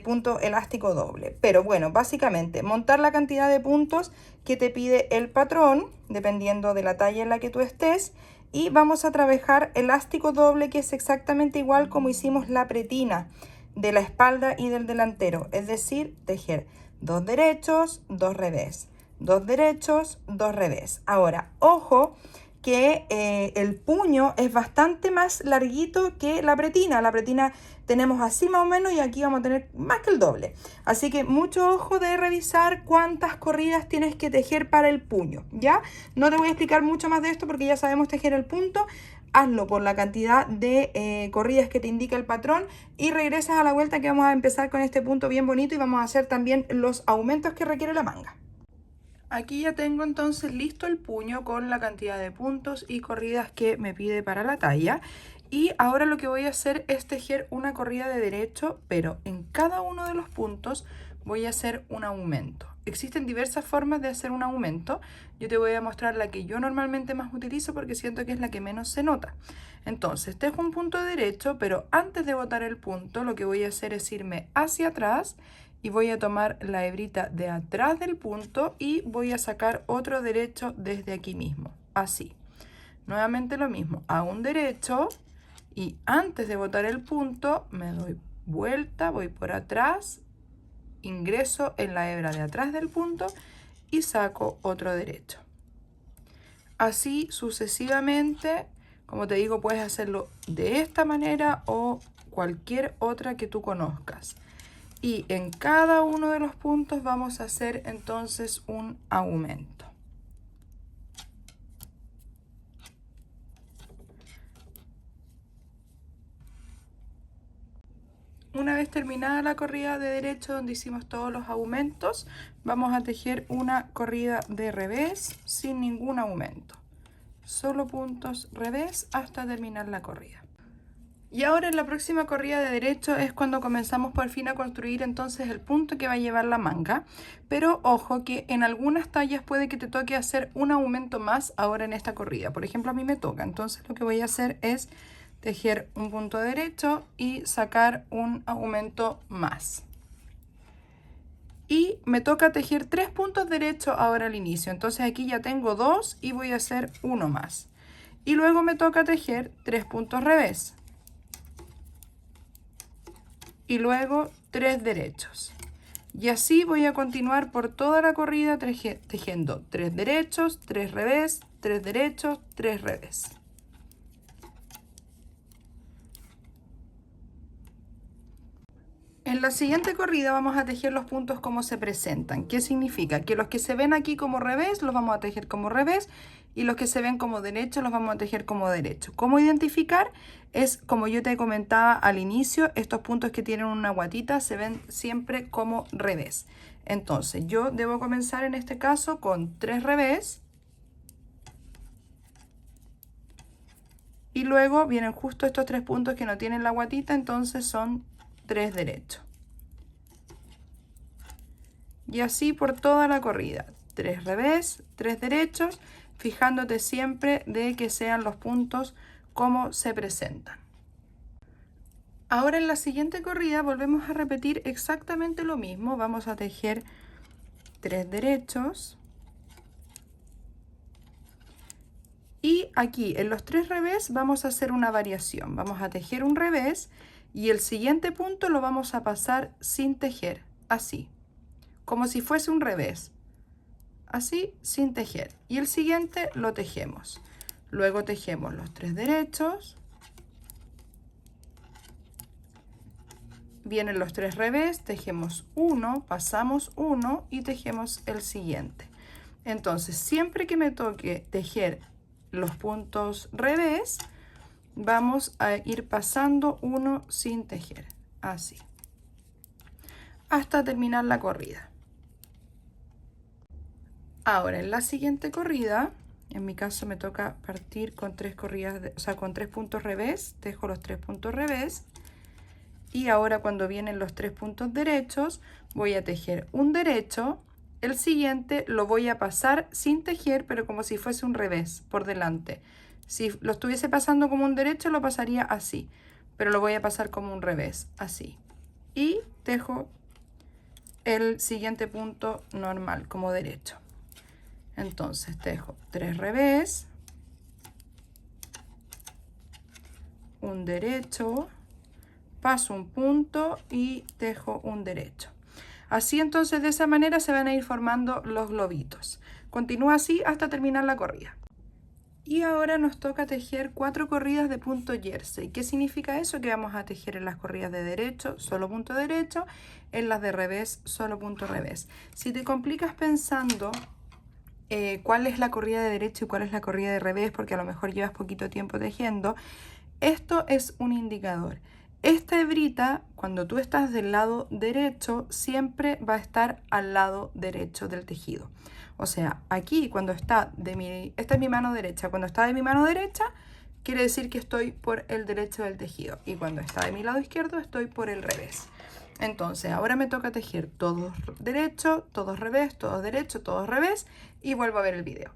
punto elástico doble. Pero bueno, básicamente montar la cantidad de puntos que te pide el patrón, dependiendo de la talla en la que tú estés. Y vamos a trabajar elástico doble, que es exactamente igual como hicimos la pretina de la espalda y del delantero, es decir, tejer 2 derechos, 2 revés, 2 derechos, 2 revés. Ahora, ojo que el puño es bastante más larguito que la pretina. La pretina tenemos así más o menos y aquí vamos a tener más que el doble. Así que mucho ojo de revisar cuántas corridas tienes que tejer para el puño, ¿ya? No te voy a explicar mucho más de esto porque ya sabemos tejer el punto. Hazlo por la cantidad de corridas que te indica el patrón y regresas a la vuelta que vamos a empezar con este punto bien bonito y vamos a hacer también los aumentos que requiere la manga. Aquí ya tengo entonces listo el puño con la cantidad de puntos y corridas que me pide para la talla. Y ahora lo que voy a hacer es tejer una corrida de derecho, pero en cada uno de los puntos voy a hacer un aumento. Existen diversas formas de hacer un aumento. Yo te voy a mostrar la que yo normalmente más utilizo porque siento que es la que menos se nota. Entonces, tejo un punto derecho, pero antes de botar el punto, lo que voy a hacer es irme hacia atrás y voy a tomar la hebrita de atrás del punto y voy a sacar otro derecho desde aquí mismo, así. Nuevamente lo mismo, hago un derecho y antes de botar el punto me doy vuelta, voy por atrás, ingreso en la hebra de atrás del punto y saco otro derecho. Así sucesivamente, como te digo, puedes hacerlo de esta manera o cualquier otra que tú conozcas. Y en cada uno de los puntos vamos a hacer entonces un aumento. Una vez terminada la corrida de derecho donde hicimos todos los aumentos, vamos a tejer una corrida de revés sin ningún aumento. Solo puntos revés hasta terminar la corrida. Y ahora en la próxima corrida de derecho es cuando comenzamos por fin a construir entonces el punto que va a llevar la manga. Pero ojo que en algunas tallas puede que te toque hacer un aumento más ahora en esta corrida. Por ejemplo, a mí me toca, entonces lo que voy a hacer es tejer un punto derecho y sacar un aumento más. Y me toca tejer 3 puntos derechos ahora al inicio. Entonces aquí ya tengo 2 y voy a hacer uno más. Y luego me toca tejer 3 puntos revés. Y luego 3 derechos. Y así voy a continuar por toda la corrida tejiendo 3 derechos, 3 revés, 3 derechos, 3 revés. En la siguiente corrida vamos a tejer los puntos como se presentan. ¿Qué significa? Que los que se ven aquí como revés los vamos a tejer como revés y los que se ven como derecho los vamos a tejer como derecho. ¿Cómo identificar? Es como yo te comentaba al inicio, estos puntos que tienen una guatita se ven siempre como revés. Entonces yo debo comenzar en este caso con 3 revés y luego vienen justo estos 3 puntos que no tienen la guatita, entonces son 3 derechos. Y así por toda la corrida. 3 revés, 3 derechos, fijándote siempre de que sean los puntos como se presentan. Ahora en la siguiente corrida volvemos a repetir exactamente lo mismo. Vamos a tejer 3 derechos. Y aquí en los 3 revés vamos a hacer una variación. Vamos a tejer un revés y el siguiente punto lo vamos a pasar sin tejer, así, como si fuese un revés, así sin tejer. Y el siguiente lo tejemos. Luego tejemos los 3 derechos, vienen los 3 revés, tejemos uno, pasamos uno y tejemos el siguiente. Entonces siempre que me toque tejer los puntos revés, vamos a ir pasando uno sin tejer, así, hasta terminar la corrida. Ahora en la siguiente corrida, en mi caso me toca partir con 3 corridas, con 3 puntos revés, tejo los 3 puntos revés. Y ahora cuando vienen los 3 puntos derechos, voy a tejer un derecho. El siguiente lo voy a pasar sin tejer, pero como si fuese un revés por delante. Si lo estuviese pasando como un derecho, lo pasaría así, pero lo voy a pasar como un revés, así. Y tejo el siguiente punto normal, como derecho. Entonces tejo 3 revés, un derecho, paso un punto y tejo un derecho. Así entonces de esa manera se van a ir formando los globitos. Continúa así hasta terminar la corrida. Y ahora nos toca tejer 4 corridas de punto jersey. ¿Qué significa eso? Que vamos a tejer en las corridas de derecho, solo punto derecho, en las de revés, solo punto revés. Si te complicas pensando cuál es la corrida de derecho y cuál es la corrida de revés, porque a lo mejor llevas poquito tiempo tejiendo, esto es un indicador. Esta hebrita, cuando tú estás del lado derecho, siempre va a estar al lado derecho del tejido. O sea, aquí cuando está esta es mi mano derecha, cuando está de mi mano derecha, quiere decir que estoy por el derecho del tejido. Y cuando está de mi lado izquierdo, estoy por el revés. Entonces, ahora me toca tejer todos derechos, todos revés, todos derechos, todos revés y vuelvo a ver el video.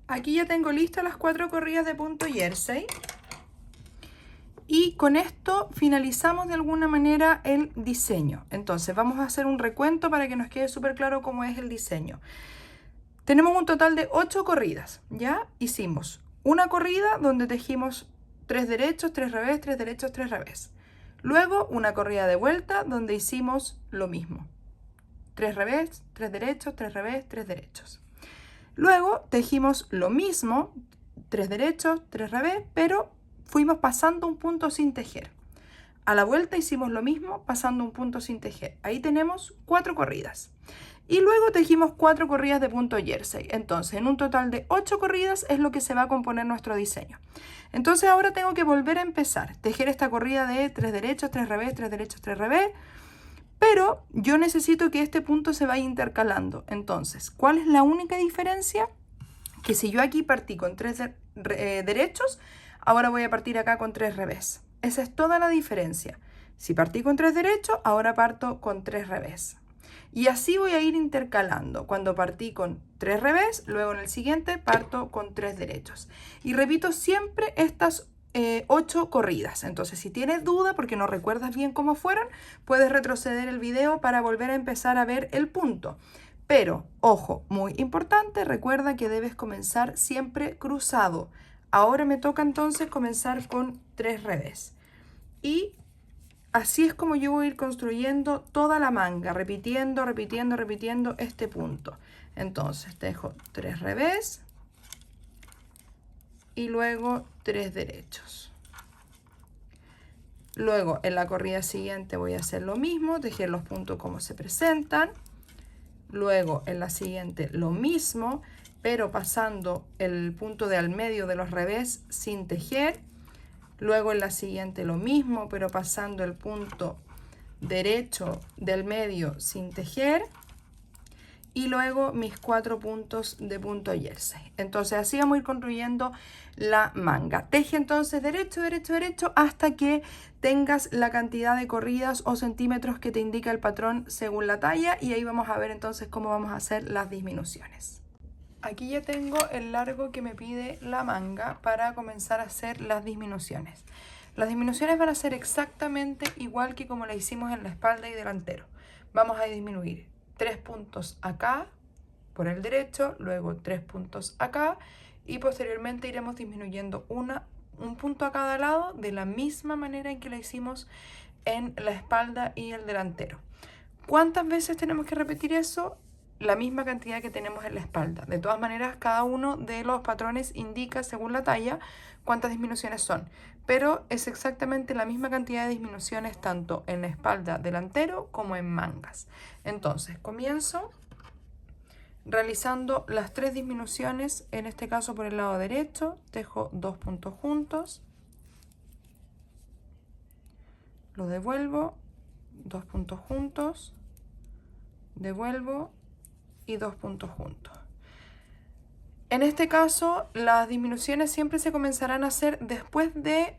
Aquí ya tengo listas las 4 corridas de punto jersey. Y con esto finalizamos de alguna manera el diseño. Entonces vamos a hacer un recuento para que nos quede súper claro cómo es el diseño. Tenemos un total de 8 corridas. Ya hicimos una corrida donde tejimos 3 derechos, 3 revés, 3 derechos, 3 revés. Luego una corrida de vuelta donde hicimos lo mismo. 3 revés, 3 derechos, 3 revés, 3 derechos. Luego tejimos lo mismo, 3 derechos, 3 revés, pero fuimos pasando un punto sin tejer. A la vuelta hicimos lo mismo, pasando un punto sin tejer. Ahí tenemos 4 corridas. Y luego tejimos 4 corridas de punto jersey. Entonces, en un total de 8 corridas es lo que se va a componer nuestro diseño. Entonces, ahora tengo que volver a empezar. Tejer esta corrida de 3 derechos, 3 revés, 3 derechos, 3 revés. Pero yo necesito que este punto se vaya intercalando. Entonces, ¿cuál es la única diferencia? Que si yo aquí partí con 3 derechos, ahora voy a partir acá con 3 revés. Esa es toda la diferencia. Si partí con 3 derechos, ahora parto con 3 revés. Y así voy a ir intercalando. Cuando partí con 3 revés, luego en el siguiente parto con 3 derechos. Y repito siempre estas 8 corridas. Entonces, si tienes duda porque no recuerdas bien cómo fueron, puedes retroceder el video para volver a empezar a ver el punto. Pero, ojo, muy importante, recuerda que debes comenzar siempre cruzado. Ahora me toca entonces comenzar con 3 revés. Y así es como yo voy a ir construyendo toda la manga, repitiendo, repitiendo, repitiendo este punto. Entonces tejo 3 revés y luego 3 derechos. Luego en la corrida siguiente voy a hacer lo mismo, tejer los puntos como se presentan. Luego en la siguiente lo mismo, pero pasando el punto de al medio de los revés sin tejer. Luego en la siguiente lo mismo, pero pasando el punto derecho del medio sin tejer. Y luego mis 4 puntos de punto jersey. Entonces así vamos a ir construyendo la manga. Teje entonces derecho, derecho, derecho hasta que tengas la cantidad de corridas o centímetros que te indica el patrón según la talla. Y ahí vamos a ver entonces cómo vamos a hacer las disminuciones. Aquí ya tengo el largo que me pide la manga para comenzar a hacer las disminuciones. Las disminuciones van a ser exactamente igual que como la hicimos en la espalda y delantero. Vamos a disminuir 3 puntos acá por el derecho, luego 3 puntos acá y posteriormente iremos disminuyendo un punto a cada lado de la misma manera en que la hicimos en la espalda y el delantero. ¿Cuántas veces tenemos que repetir eso? La misma cantidad que tenemos en la espalda. De todas maneras, cada uno de los patrones indica, según la talla, cuántas disminuciones son. Pero es exactamente la misma cantidad de disminuciones tanto en la espalda delantero como en mangas. Entonces, comienzo realizando las 3 disminuciones, en este caso por el lado derecho. Tejo 2 puntos juntos. Lo devuelvo, 2 puntos juntos. Devuelvo y 2 puntos juntos. En este caso, las disminuciones siempre se comenzarán a hacer después de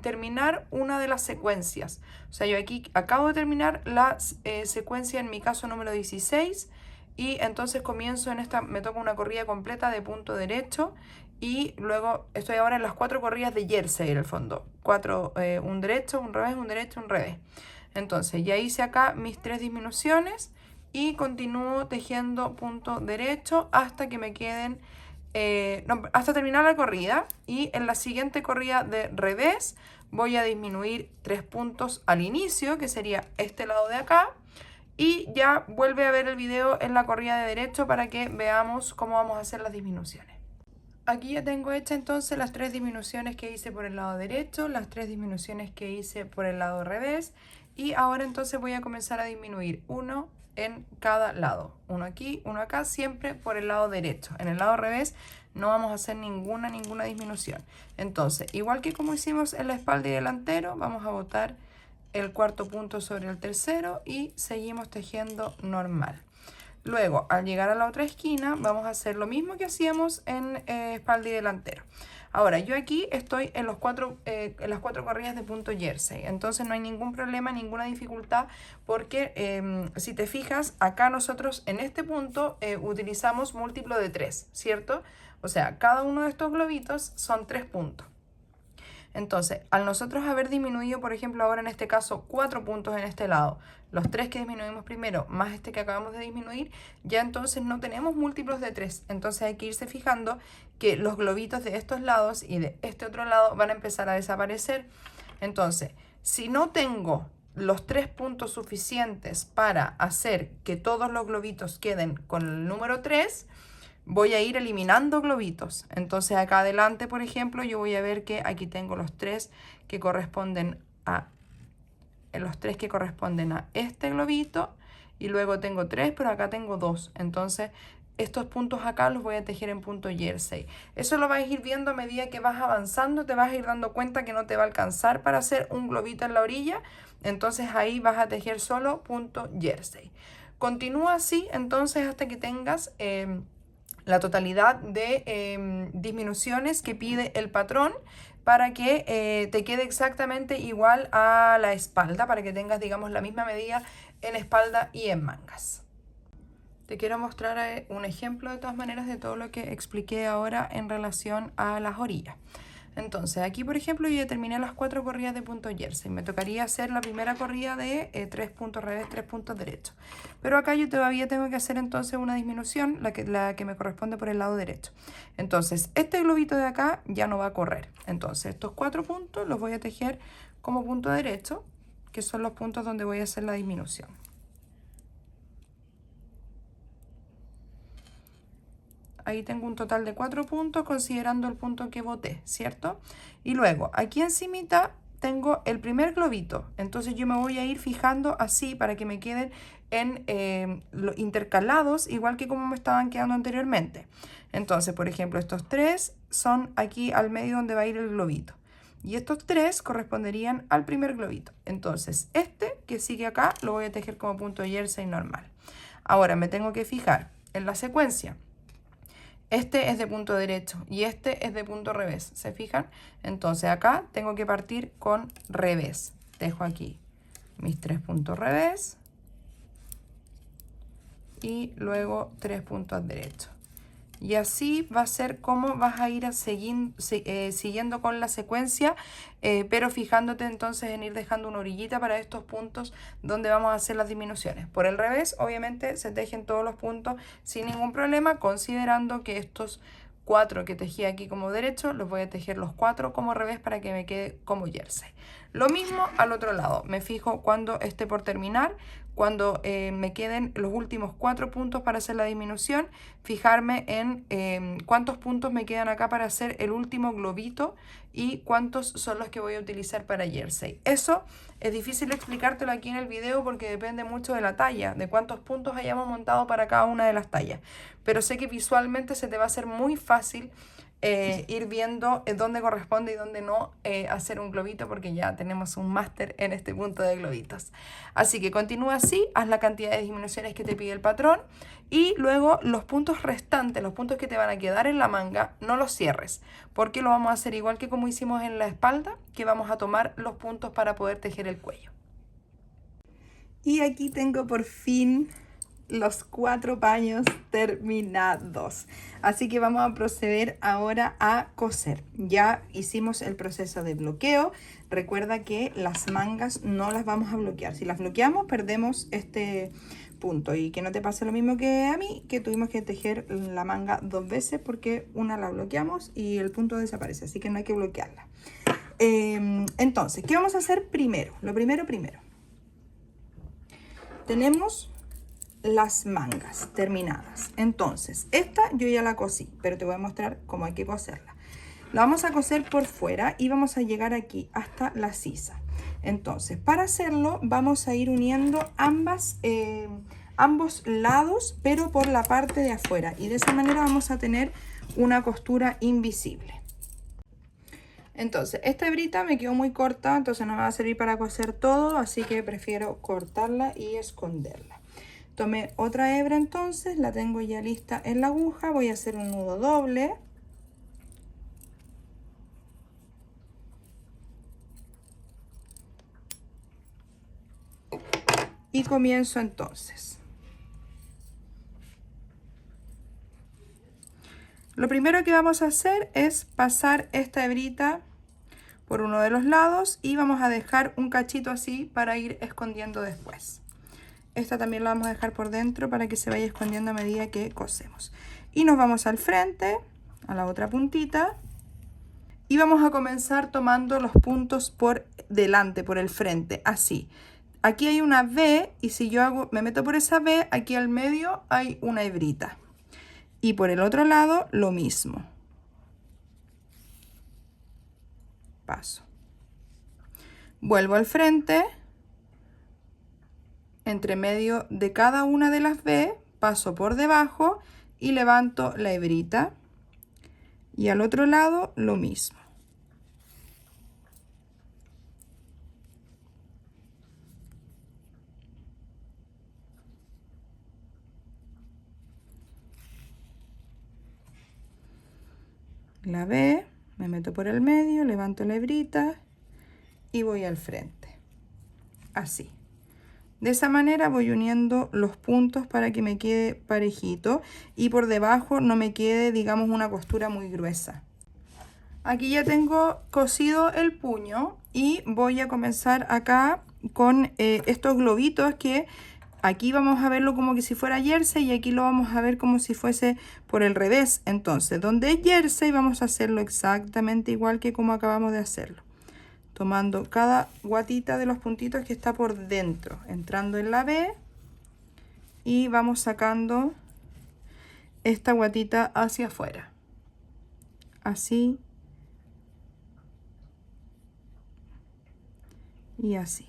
terminar una de las secuencias. O sea, yo aquí acabo de terminar la secuencia, en mi caso número 16, y entonces comienzo en esta, me toca una corrida completa de punto derecho, y luego estoy ahora en las 4 corridas de jersey en el fondo. 4, un derecho, un revés, un derecho, un revés. Entonces, ya hice acá mis 3 disminuciones, y continúo tejiendo punto derecho hasta que me queden, hasta terminar la corrida. Y en la siguiente corrida de revés voy a disminuir 3 puntos al inicio, que sería este lado de acá. Y ya vuelve a ver el video en la corrida de derecho para que veamos cómo vamos a hacer las disminuciones. Aquí ya tengo hecha entonces las 3 disminuciones que hice por el lado derecho, las 3 disminuciones que hice por el lado revés. Y ahora entonces voy a comenzar a disminuir uno en cada lado, uno aquí, uno acá, siempre por el lado derecho. En el lado revés no vamos a hacer ninguna disminución. Entonces, igual que como hicimos en la espalda y delantero, vamos a botar el 4.º punto sobre el tercero y seguimos tejiendo normal. Luego, al llegar a la otra esquina, vamos a hacer lo mismo que hacíamos en espalda y delantero. Ahora, yo aquí estoy en las cuatro corrillas de punto jersey, entonces no hay ningún problema, ninguna dificultad, porque si te fijas, acá nosotros en este punto utilizamos múltiplo de 3, ¿cierto? O sea, cada uno de estos globitos son 3 puntos. Entonces, al nosotros haber disminuido, por ejemplo, ahora en este caso 4 puntos en este lado, los 3 que disminuimos primero, más este que acabamos de disminuir, ya entonces no tenemos múltiplos de 3. Entonces hay que irse fijando que los globitos de estos lados y de este otro lado van a empezar a desaparecer. Entonces, si no tengo los 3 puntos suficientes para hacer que todos los globitos queden con el número 3, voy a ir eliminando globitos. Entonces acá adelante, por ejemplo, yo voy a ver que aquí tengo los 3 que corresponden a este globito, y luego tengo 3, pero acá tengo 2. Entonces estos puntos acá los voy a tejer en punto jersey. Eso lo vas a ir viendo a medida que vas avanzando, te vas a ir dando cuenta que no te va a alcanzar para hacer un globito en la orilla, entonces ahí vas a tejer solo punto jersey. Continúa así entonces hasta que tengas la totalidad de disminuciones que pide el patrón para que te quede exactamente igual a la espalda, para que tengas, digamos, la misma medida en espalda y en mangas. Te quiero mostrar un ejemplo de todas maneras de todo lo que expliqué ahora en relación a las orillas. Entonces aquí, por ejemplo, yo ya terminé las 4 corridas de punto jersey. Me tocaría hacer la primera corrida de 3 puntos revés, 3 puntos derechos. Pero acá yo todavía tengo que hacer entonces una disminución, la que me corresponde por el lado derecho. Entonces este globito de acá ya no va a correr. Entonces estos 4 puntos los voy a tejer como punto derecho, que son los puntos donde voy a hacer la disminución. Ahí tengo un total de 4 puntos considerando el punto que boté, ¿cierto? Y luego aquí encimita tengo el primer globito. Entonces yo me voy a ir fijando así para que me queden intercalados, igual que como me estaban quedando anteriormente. Entonces, por ejemplo, estos 3 son aquí al medio donde va a ir el globito. Y estos 3 corresponderían al primer globito. Entonces, este que sigue acá lo voy a tejer como punto jersey normal. Ahora me tengo que fijar en la secuencia. Este es de punto derecho y este es de punto revés, ¿se fijan? Entonces acá tengo que partir con revés. Dejo aquí mis 3 puntos revés y luego 3 puntos derechos. Y así va a ser como vas a ir siguiendo con la secuencia, pero fijándote entonces en ir dejando una orillita para estos puntos donde vamos a hacer las disminuciones. Por el revés, obviamente, se tejen todos los puntos sin ningún problema, considerando que estos 4 que tejí aquí como derecho, los voy a tejer los 4 como revés para que me quede como jersey. Lo mismo al otro lado, me fijo cuando esté por terminar, cuando me queden los últimos 4 puntos para hacer la disminución, fijarme en cuántos puntos me quedan acá para hacer el último globito y cuántos son los que voy a utilizar para jersey. Eso es difícil explicártelo aquí en el video porque depende mucho de la talla, de cuántos puntos hayamos montado para cada una de las tallas. Pero sé que visualmente se te va a hacer muy fácil ir viendo dónde corresponde y dónde no hacer un globito, porque ya tenemos un máster en este punto de globitos. Así que continúa así, haz la cantidad de disminuciones que te pide el patrón y luego los puntos restantes, los puntos que te van a quedar en la manga, no los cierres, porque lo vamos a hacer igual que como hicimos en la espalda, que vamos a tomar los puntos para poder tejer el cuello. Y aquí tengo por fin los 4 paños terminados, así que vamos a proceder ahora a coser. Ya hicimos el proceso de bloqueo. Recuerda que las mangas no las vamos a bloquear. Si las bloqueamos perdemos este punto, y que no te pase lo mismo que a mí, que tuvimos que tejer la manga 2 veces porque una la bloqueamos y el punto desaparece, así que no hay que bloquearla. Entonces, ¿qué vamos a hacer primero? Lo primero tenemos las mangas terminadas. Entonces esta yo ya la cosí, pero te voy a mostrar cómo hay que coserla. La vamos a coser por fuera y vamos a llegar aquí hasta la sisa. Entonces para hacerlo vamos a ir uniendo ambos lados, pero por la parte de afuera, y de esa manera vamos a tener una costura invisible. Entonces esta hebrita me quedó muy corta, entonces no me va a servir para coser todo, así que prefiero cortarla y esconderla. Tomé otra hebra entonces, la tengo ya lista en la aguja, voy a hacer un nudo doble. Y comienzo entonces. Lo primero que vamos a hacer es pasar esta hebrita por uno de los lados y vamos a dejar un cachito así para ir escondiendo después. Esta también la vamos a dejar por dentro para que se vaya escondiendo a medida que cosemos. Y nos vamos al frente, a la otra puntita, y vamos a comenzar tomando los puntos por delante, por el frente, así. Aquí hay una V y si yo me meto por esa V, aquí al medio hay una hebrita. Y por el otro lado lo mismo. Paso. Vuelvo al frente. Entre medio de cada una de las V, paso por debajo y levanto la hebrita. Y al otro lado lo mismo. La V, me meto por el medio, levanto la hebrita y voy al frente. Así. De esa manera voy uniendo los puntos para que me quede parejito y por debajo no me quede, digamos, una costura muy gruesa. Aquí ya tengo cosido el puño y voy a comenzar acá con estos globitos que aquí vamos a verlo como que si fuera jersey y aquí lo vamos a ver como si fuese por el revés. Entonces, donde es jersey vamos a hacerlo exactamente igual que como acabamos de hacerlo. Tomando cada guatita de los puntitos que está por dentro, entrando en la V y vamos sacando esta guatita hacia afuera. Así y así.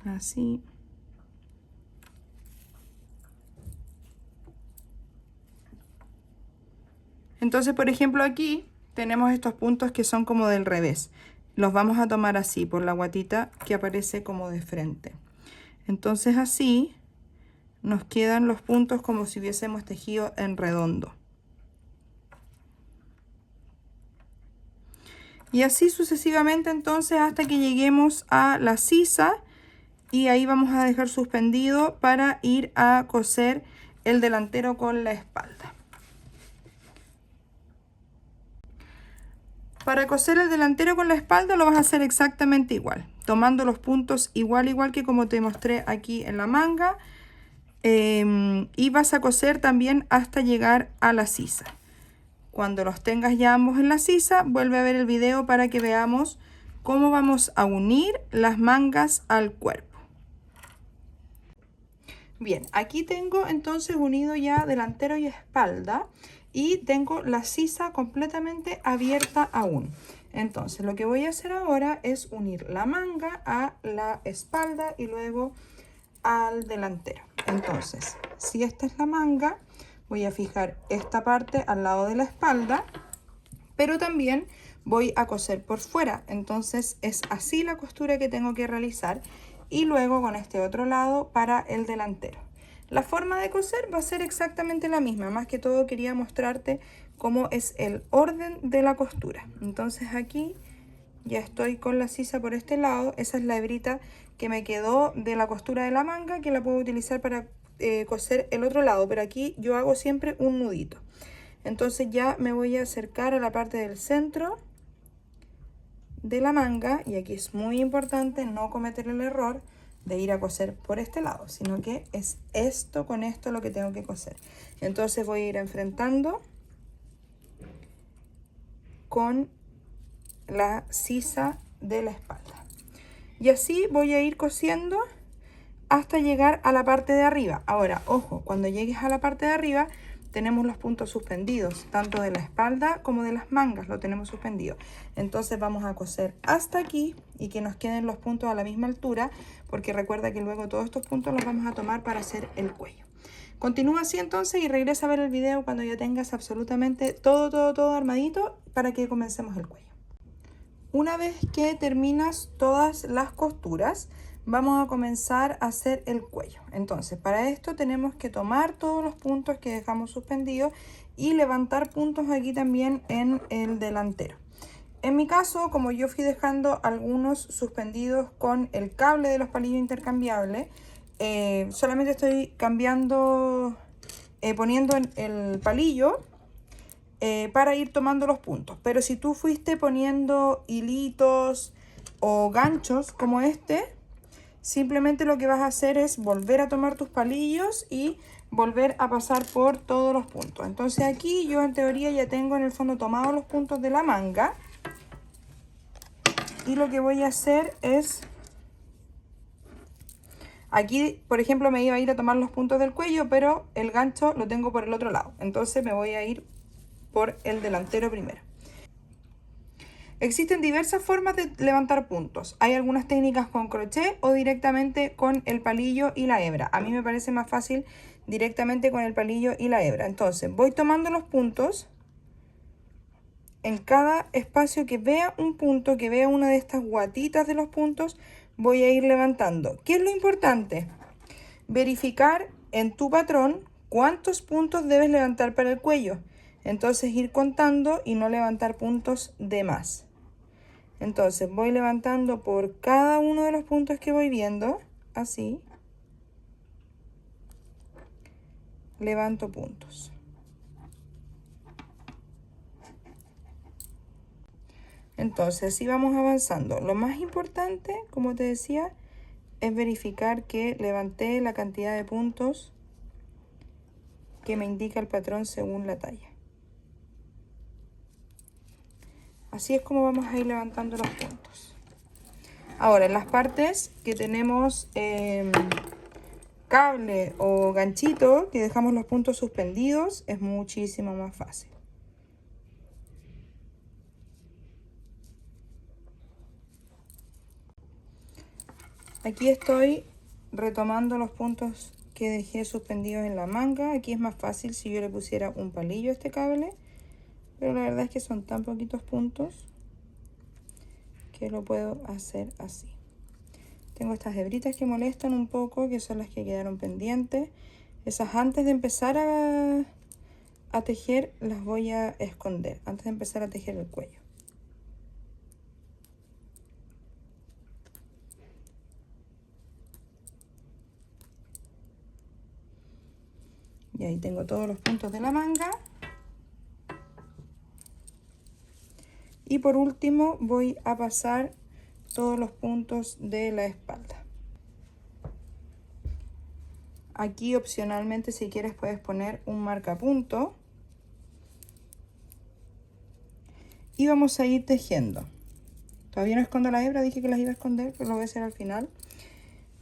Así. Entonces, por ejemplo, aquí tenemos estos puntos que son como del revés. Los vamos a tomar así, por la guatita que aparece como de frente. Entonces así nos quedan los puntos como si hubiésemos tejido en redondo. Y así sucesivamente entonces hasta que lleguemos a la sisa. Y ahí vamos a dejar suspendido para ir a coser el delantero con la espalda. Para coser el delantero con la espalda lo vas a hacer exactamente igual, tomando los puntos igual que como te mostré aquí en la manga. Y vas a coser también hasta llegar a la sisa. Cuando los tengas ya ambos en la sisa, vuelve a ver el video para que veamos cómo vamos a unir las mangas al cuerpo. Bien, aquí tengo entonces unido ya delantero y espalda y tengo la sisa completamente abierta aún. Entonces lo que voy a hacer ahora es unir la manga a la espalda y luego al delantero. Entonces, si esta es la manga, voy a fijar esta parte al lado de la espalda, pero también voy a coser por fuera. Entonces es así la costura que tengo que realizar. Y luego con este otro lado para el delantero. La forma de coser va a ser exactamente la misma, más que todo quería mostrarte cómo es el orden de la costura. Entonces aquí ya estoy con la sisa por este lado, esa es la hebrita que me quedó de la costura de la manga que la puedo utilizar para coser el otro lado, pero aquí yo hago siempre un nudito. Entonces ya me voy a acercar a la parte del centro de la manga y aquí es muy importante no cometer el error de ir a coser por este lado, sino que es esto con esto lo que tengo que coser. Entonces voy a ir enfrentando con la sisa de la espalda y así voy a ir cosiendo hasta llegar a la parte de arriba. Ahora, ojo, cuando llegues a la parte de arriba tenemos los puntos suspendidos, tanto de la espalda como de las mangas lo tenemos suspendido. Entonces vamos a coser hasta aquí y que nos queden los puntos a la misma altura, porque recuerda que luego todos estos puntos los vamos a tomar para hacer el cuello. Continúa así entonces y regresa a ver el video cuando ya tengas absolutamente todo armadito para que comencemos el cuello. Una vez que terminas todas las costuras, vamos a comenzar a hacer el cuello. Entonces, para esto tenemos que tomar todos los puntos que dejamos suspendidos y levantar puntos aquí también en el delantero. En mi caso, como yo fui dejando algunos suspendidos con el cable de los palillos intercambiables, solamente estoy cambiando, poniendo el palillo para ir tomando los puntos. Pero si tú fuiste poniendo hilitos o ganchos como este, simplemente lo que vas a hacer es volver a tomar tus palillos y volver a pasar por todos los puntos. Entonces aquí yo en teoría ya tengo en el fondo tomados los puntos de la manga. Y lo que voy a hacer es... Aquí, por ejemplo, me iba a ir a tomar los puntos del cuello, pero el gancho lo tengo por el otro lado. Entonces me voy a ir por el delantero primero. Existen diversas formas de levantar puntos. Hay algunas técnicas con crochet o directamente con el palillo y la hebra. A mí me parece más fácil directamente con el palillo y la hebra. Entonces voy tomando los puntos. En cada espacio que vea un punto, que vea una de estas guatitas de los puntos, voy a ir levantando. ¿Qué es lo importante? Verificar en tu patrón cuántos puntos debes levantar para el cuello. Entonces ir contando y no levantar puntos de más. Entonces voy levantando por cada uno de los puntos que voy viendo, así. Levanto puntos. Entonces así vamos avanzando. Lo más importante, como te decía, es verificar que levanté la cantidad de puntos que me indica el patrón según la talla. Así es como vamos a ir levantando los puntos. Ahora, en las partes que tenemos cable o ganchito, que dejamos los puntos suspendidos, es muchísimo más fácil. Aquí estoy retomando los puntos que dejé suspendidos en la manga. Aquí es más fácil si yo le pusiera un palillo a este cable, pero la verdad es que son tan poquitos puntos que lo puedo hacer así. Tengo estas hebritas que molestan un poco, que son las que quedaron pendientes. Esas antes de empezar a tejer las voy a esconder, antes de empezar a tejer el cuello. Y ahí tengo todos los puntos de la manga. Y por último voy a pasar todos los puntos de la espalda. Aquí opcionalmente, si quieres, puedes poner un marcapunto. Y vamos a ir tejiendo. Todavía no escondo la hebra, dije que las iba a esconder, pero lo voy a hacer al final,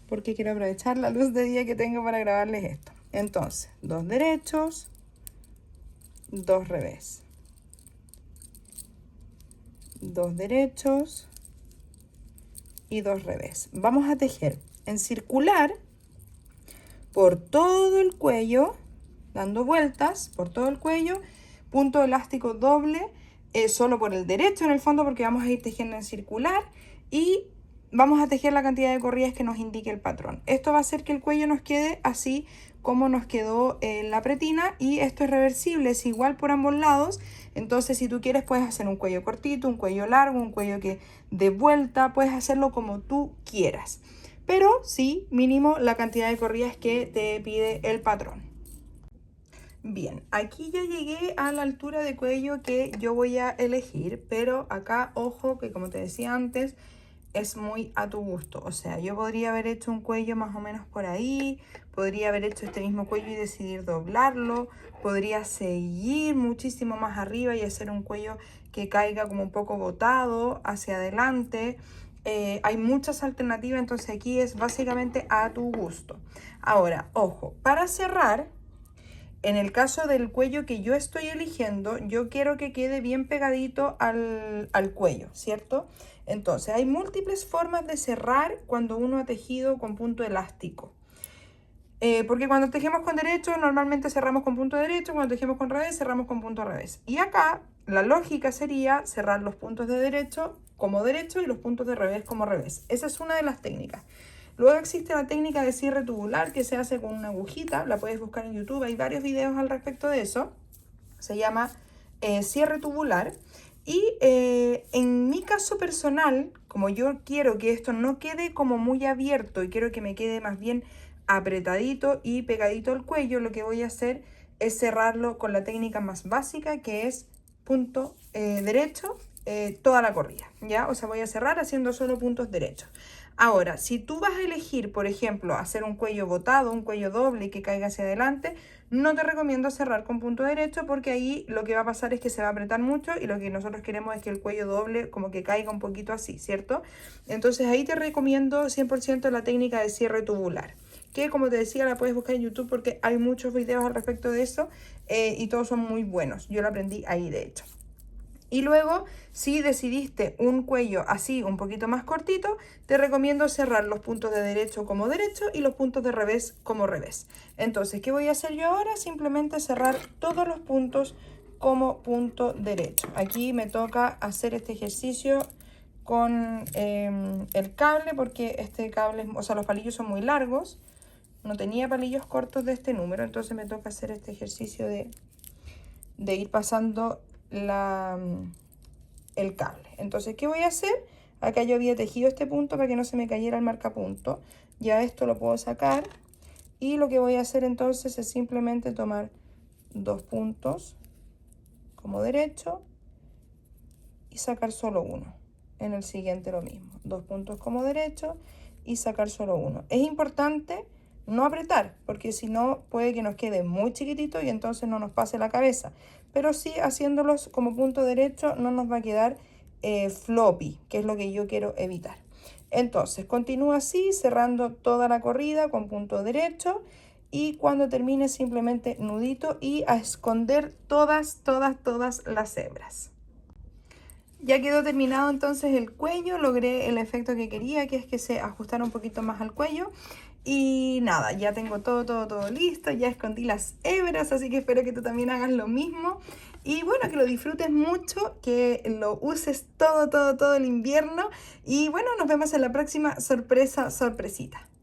porque quiero aprovechar la luz de día que tengo para grabarles esto. Entonces, 2 derechos, 2 revés. 2 derechos y 2 revés. Vamos a tejer en circular por todo el cuello, dando vueltas por todo el cuello, punto elástico doble, solo por el derecho en el fondo, porque vamos a ir tejiendo en circular y vamos a tejer la cantidad de corridas que nos indique el patrón. Esto va a hacer que el cuello nos quede así como nos quedó la pretina, y esto es reversible, es igual por ambos lados. Entonces si tú quieres puedes hacer un cuello cortito, un cuello largo, un cuello que de vuelta, puedes hacerlo como tú quieras, pero sí mínimo la cantidad de corridas que te pide el patrón. Bien, aquí ya llegué a la altura de cuello que yo voy a elegir, pero acá ojo que, como te decía antes, es muy a tu gusto. O sea, yo podría haber hecho un cuello más o menos por ahí, podría haber hecho este mismo cuello y decidir doblarlo, podría seguir muchísimo más arriba y hacer un cuello que caiga como un poco botado hacia adelante. Hay muchas alternativas, entonces aquí es básicamente a tu gusto. Ahora, ojo, para cerrar, en el caso del cuello que yo estoy eligiendo, yo quiero que quede bien pegadito al cuello, ¿cierto? Entonces, hay múltiples formas de cerrar cuando uno ha tejido con punto elástico. Porque cuando tejemos con derecho, normalmente cerramos con punto derecho, cuando tejemos con revés, cerramos con punto revés. Y acá, la lógica sería cerrar los puntos de derecho como derecho y los puntos de revés como revés. Esa es una de las técnicas. Luego existe la técnica de cierre tubular que se hace con una agujita, la puedes buscar en YouTube, hay varios videos al respecto de eso. Se llama cierre tubular. Y en mi caso personal, como yo quiero que esto no quede como muy abierto y quiero que me quede más bien apretadito y pegadito al cuello, lo que voy a hacer es cerrarlo con la técnica más básica, que es punto derecho toda la corrida, ¿ya? O sea, voy a cerrar haciendo solo puntos derechos. Ahora, si tú vas a elegir, por ejemplo, hacer un cuello botado, un cuello doble y que caiga hacia adelante, no te recomiendo cerrar con punto derecho porque ahí lo que va a pasar es que se va a apretar mucho y lo que nosotros queremos es que el cuello doble como que caiga un poquito así, ¿cierto? Entonces ahí te recomiendo 100% la técnica de cierre tubular, que como te decía la puedes buscar en YouTube porque hay muchos videos al respecto de eso y todos son muy buenos. Yo lo aprendí ahí de hecho. Y luego, si decidiste un cuello así un poquito más cortito, te recomiendo cerrar los puntos de derecho como derecho y los puntos de revés como revés. Entonces, ¿qué voy a hacer yo ahora? Simplemente cerrar todos los puntos como punto derecho. Aquí me toca hacer este ejercicio con el cable porque este cable, o sea, los palillos son muy largos. No tenía palillos cortos de este número, entonces me toca hacer este ejercicio de ir pasando el cable. Entonces, ¿qué voy a hacer? Acá yo había tejido este punto para que no se me cayera el marcapunto. Ya esto lo puedo sacar. Y lo que voy a hacer entonces es simplemente tomar dos puntos como derecho y sacar solo uno. En el siguiente lo mismo. Dos puntos como derecho y sacar solo uno. Es importante no apretar, porque si no puede que nos quede muy chiquitito y entonces no nos pase la cabeza. Pero sí, haciéndolos como punto derecho no nos va a quedar floppy, que es lo que yo quiero evitar. Entonces, continúa así, cerrando toda la corrida con punto derecho. Y cuando termine simplemente nudito y a esconder todas las hebras. Ya quedó terminado entonces el cuello, logré el efecto que quería, que es que se ajustara un poquito más al cuello. Y nada, ya tengo todo listo, ya escondí las hebras, así que espero que tú también hagas lo mismo. Y bueno, que lo disfrutes mucho, que lo uses todo el invierno. Y bueno, nos vemos en la próxima sorpresita.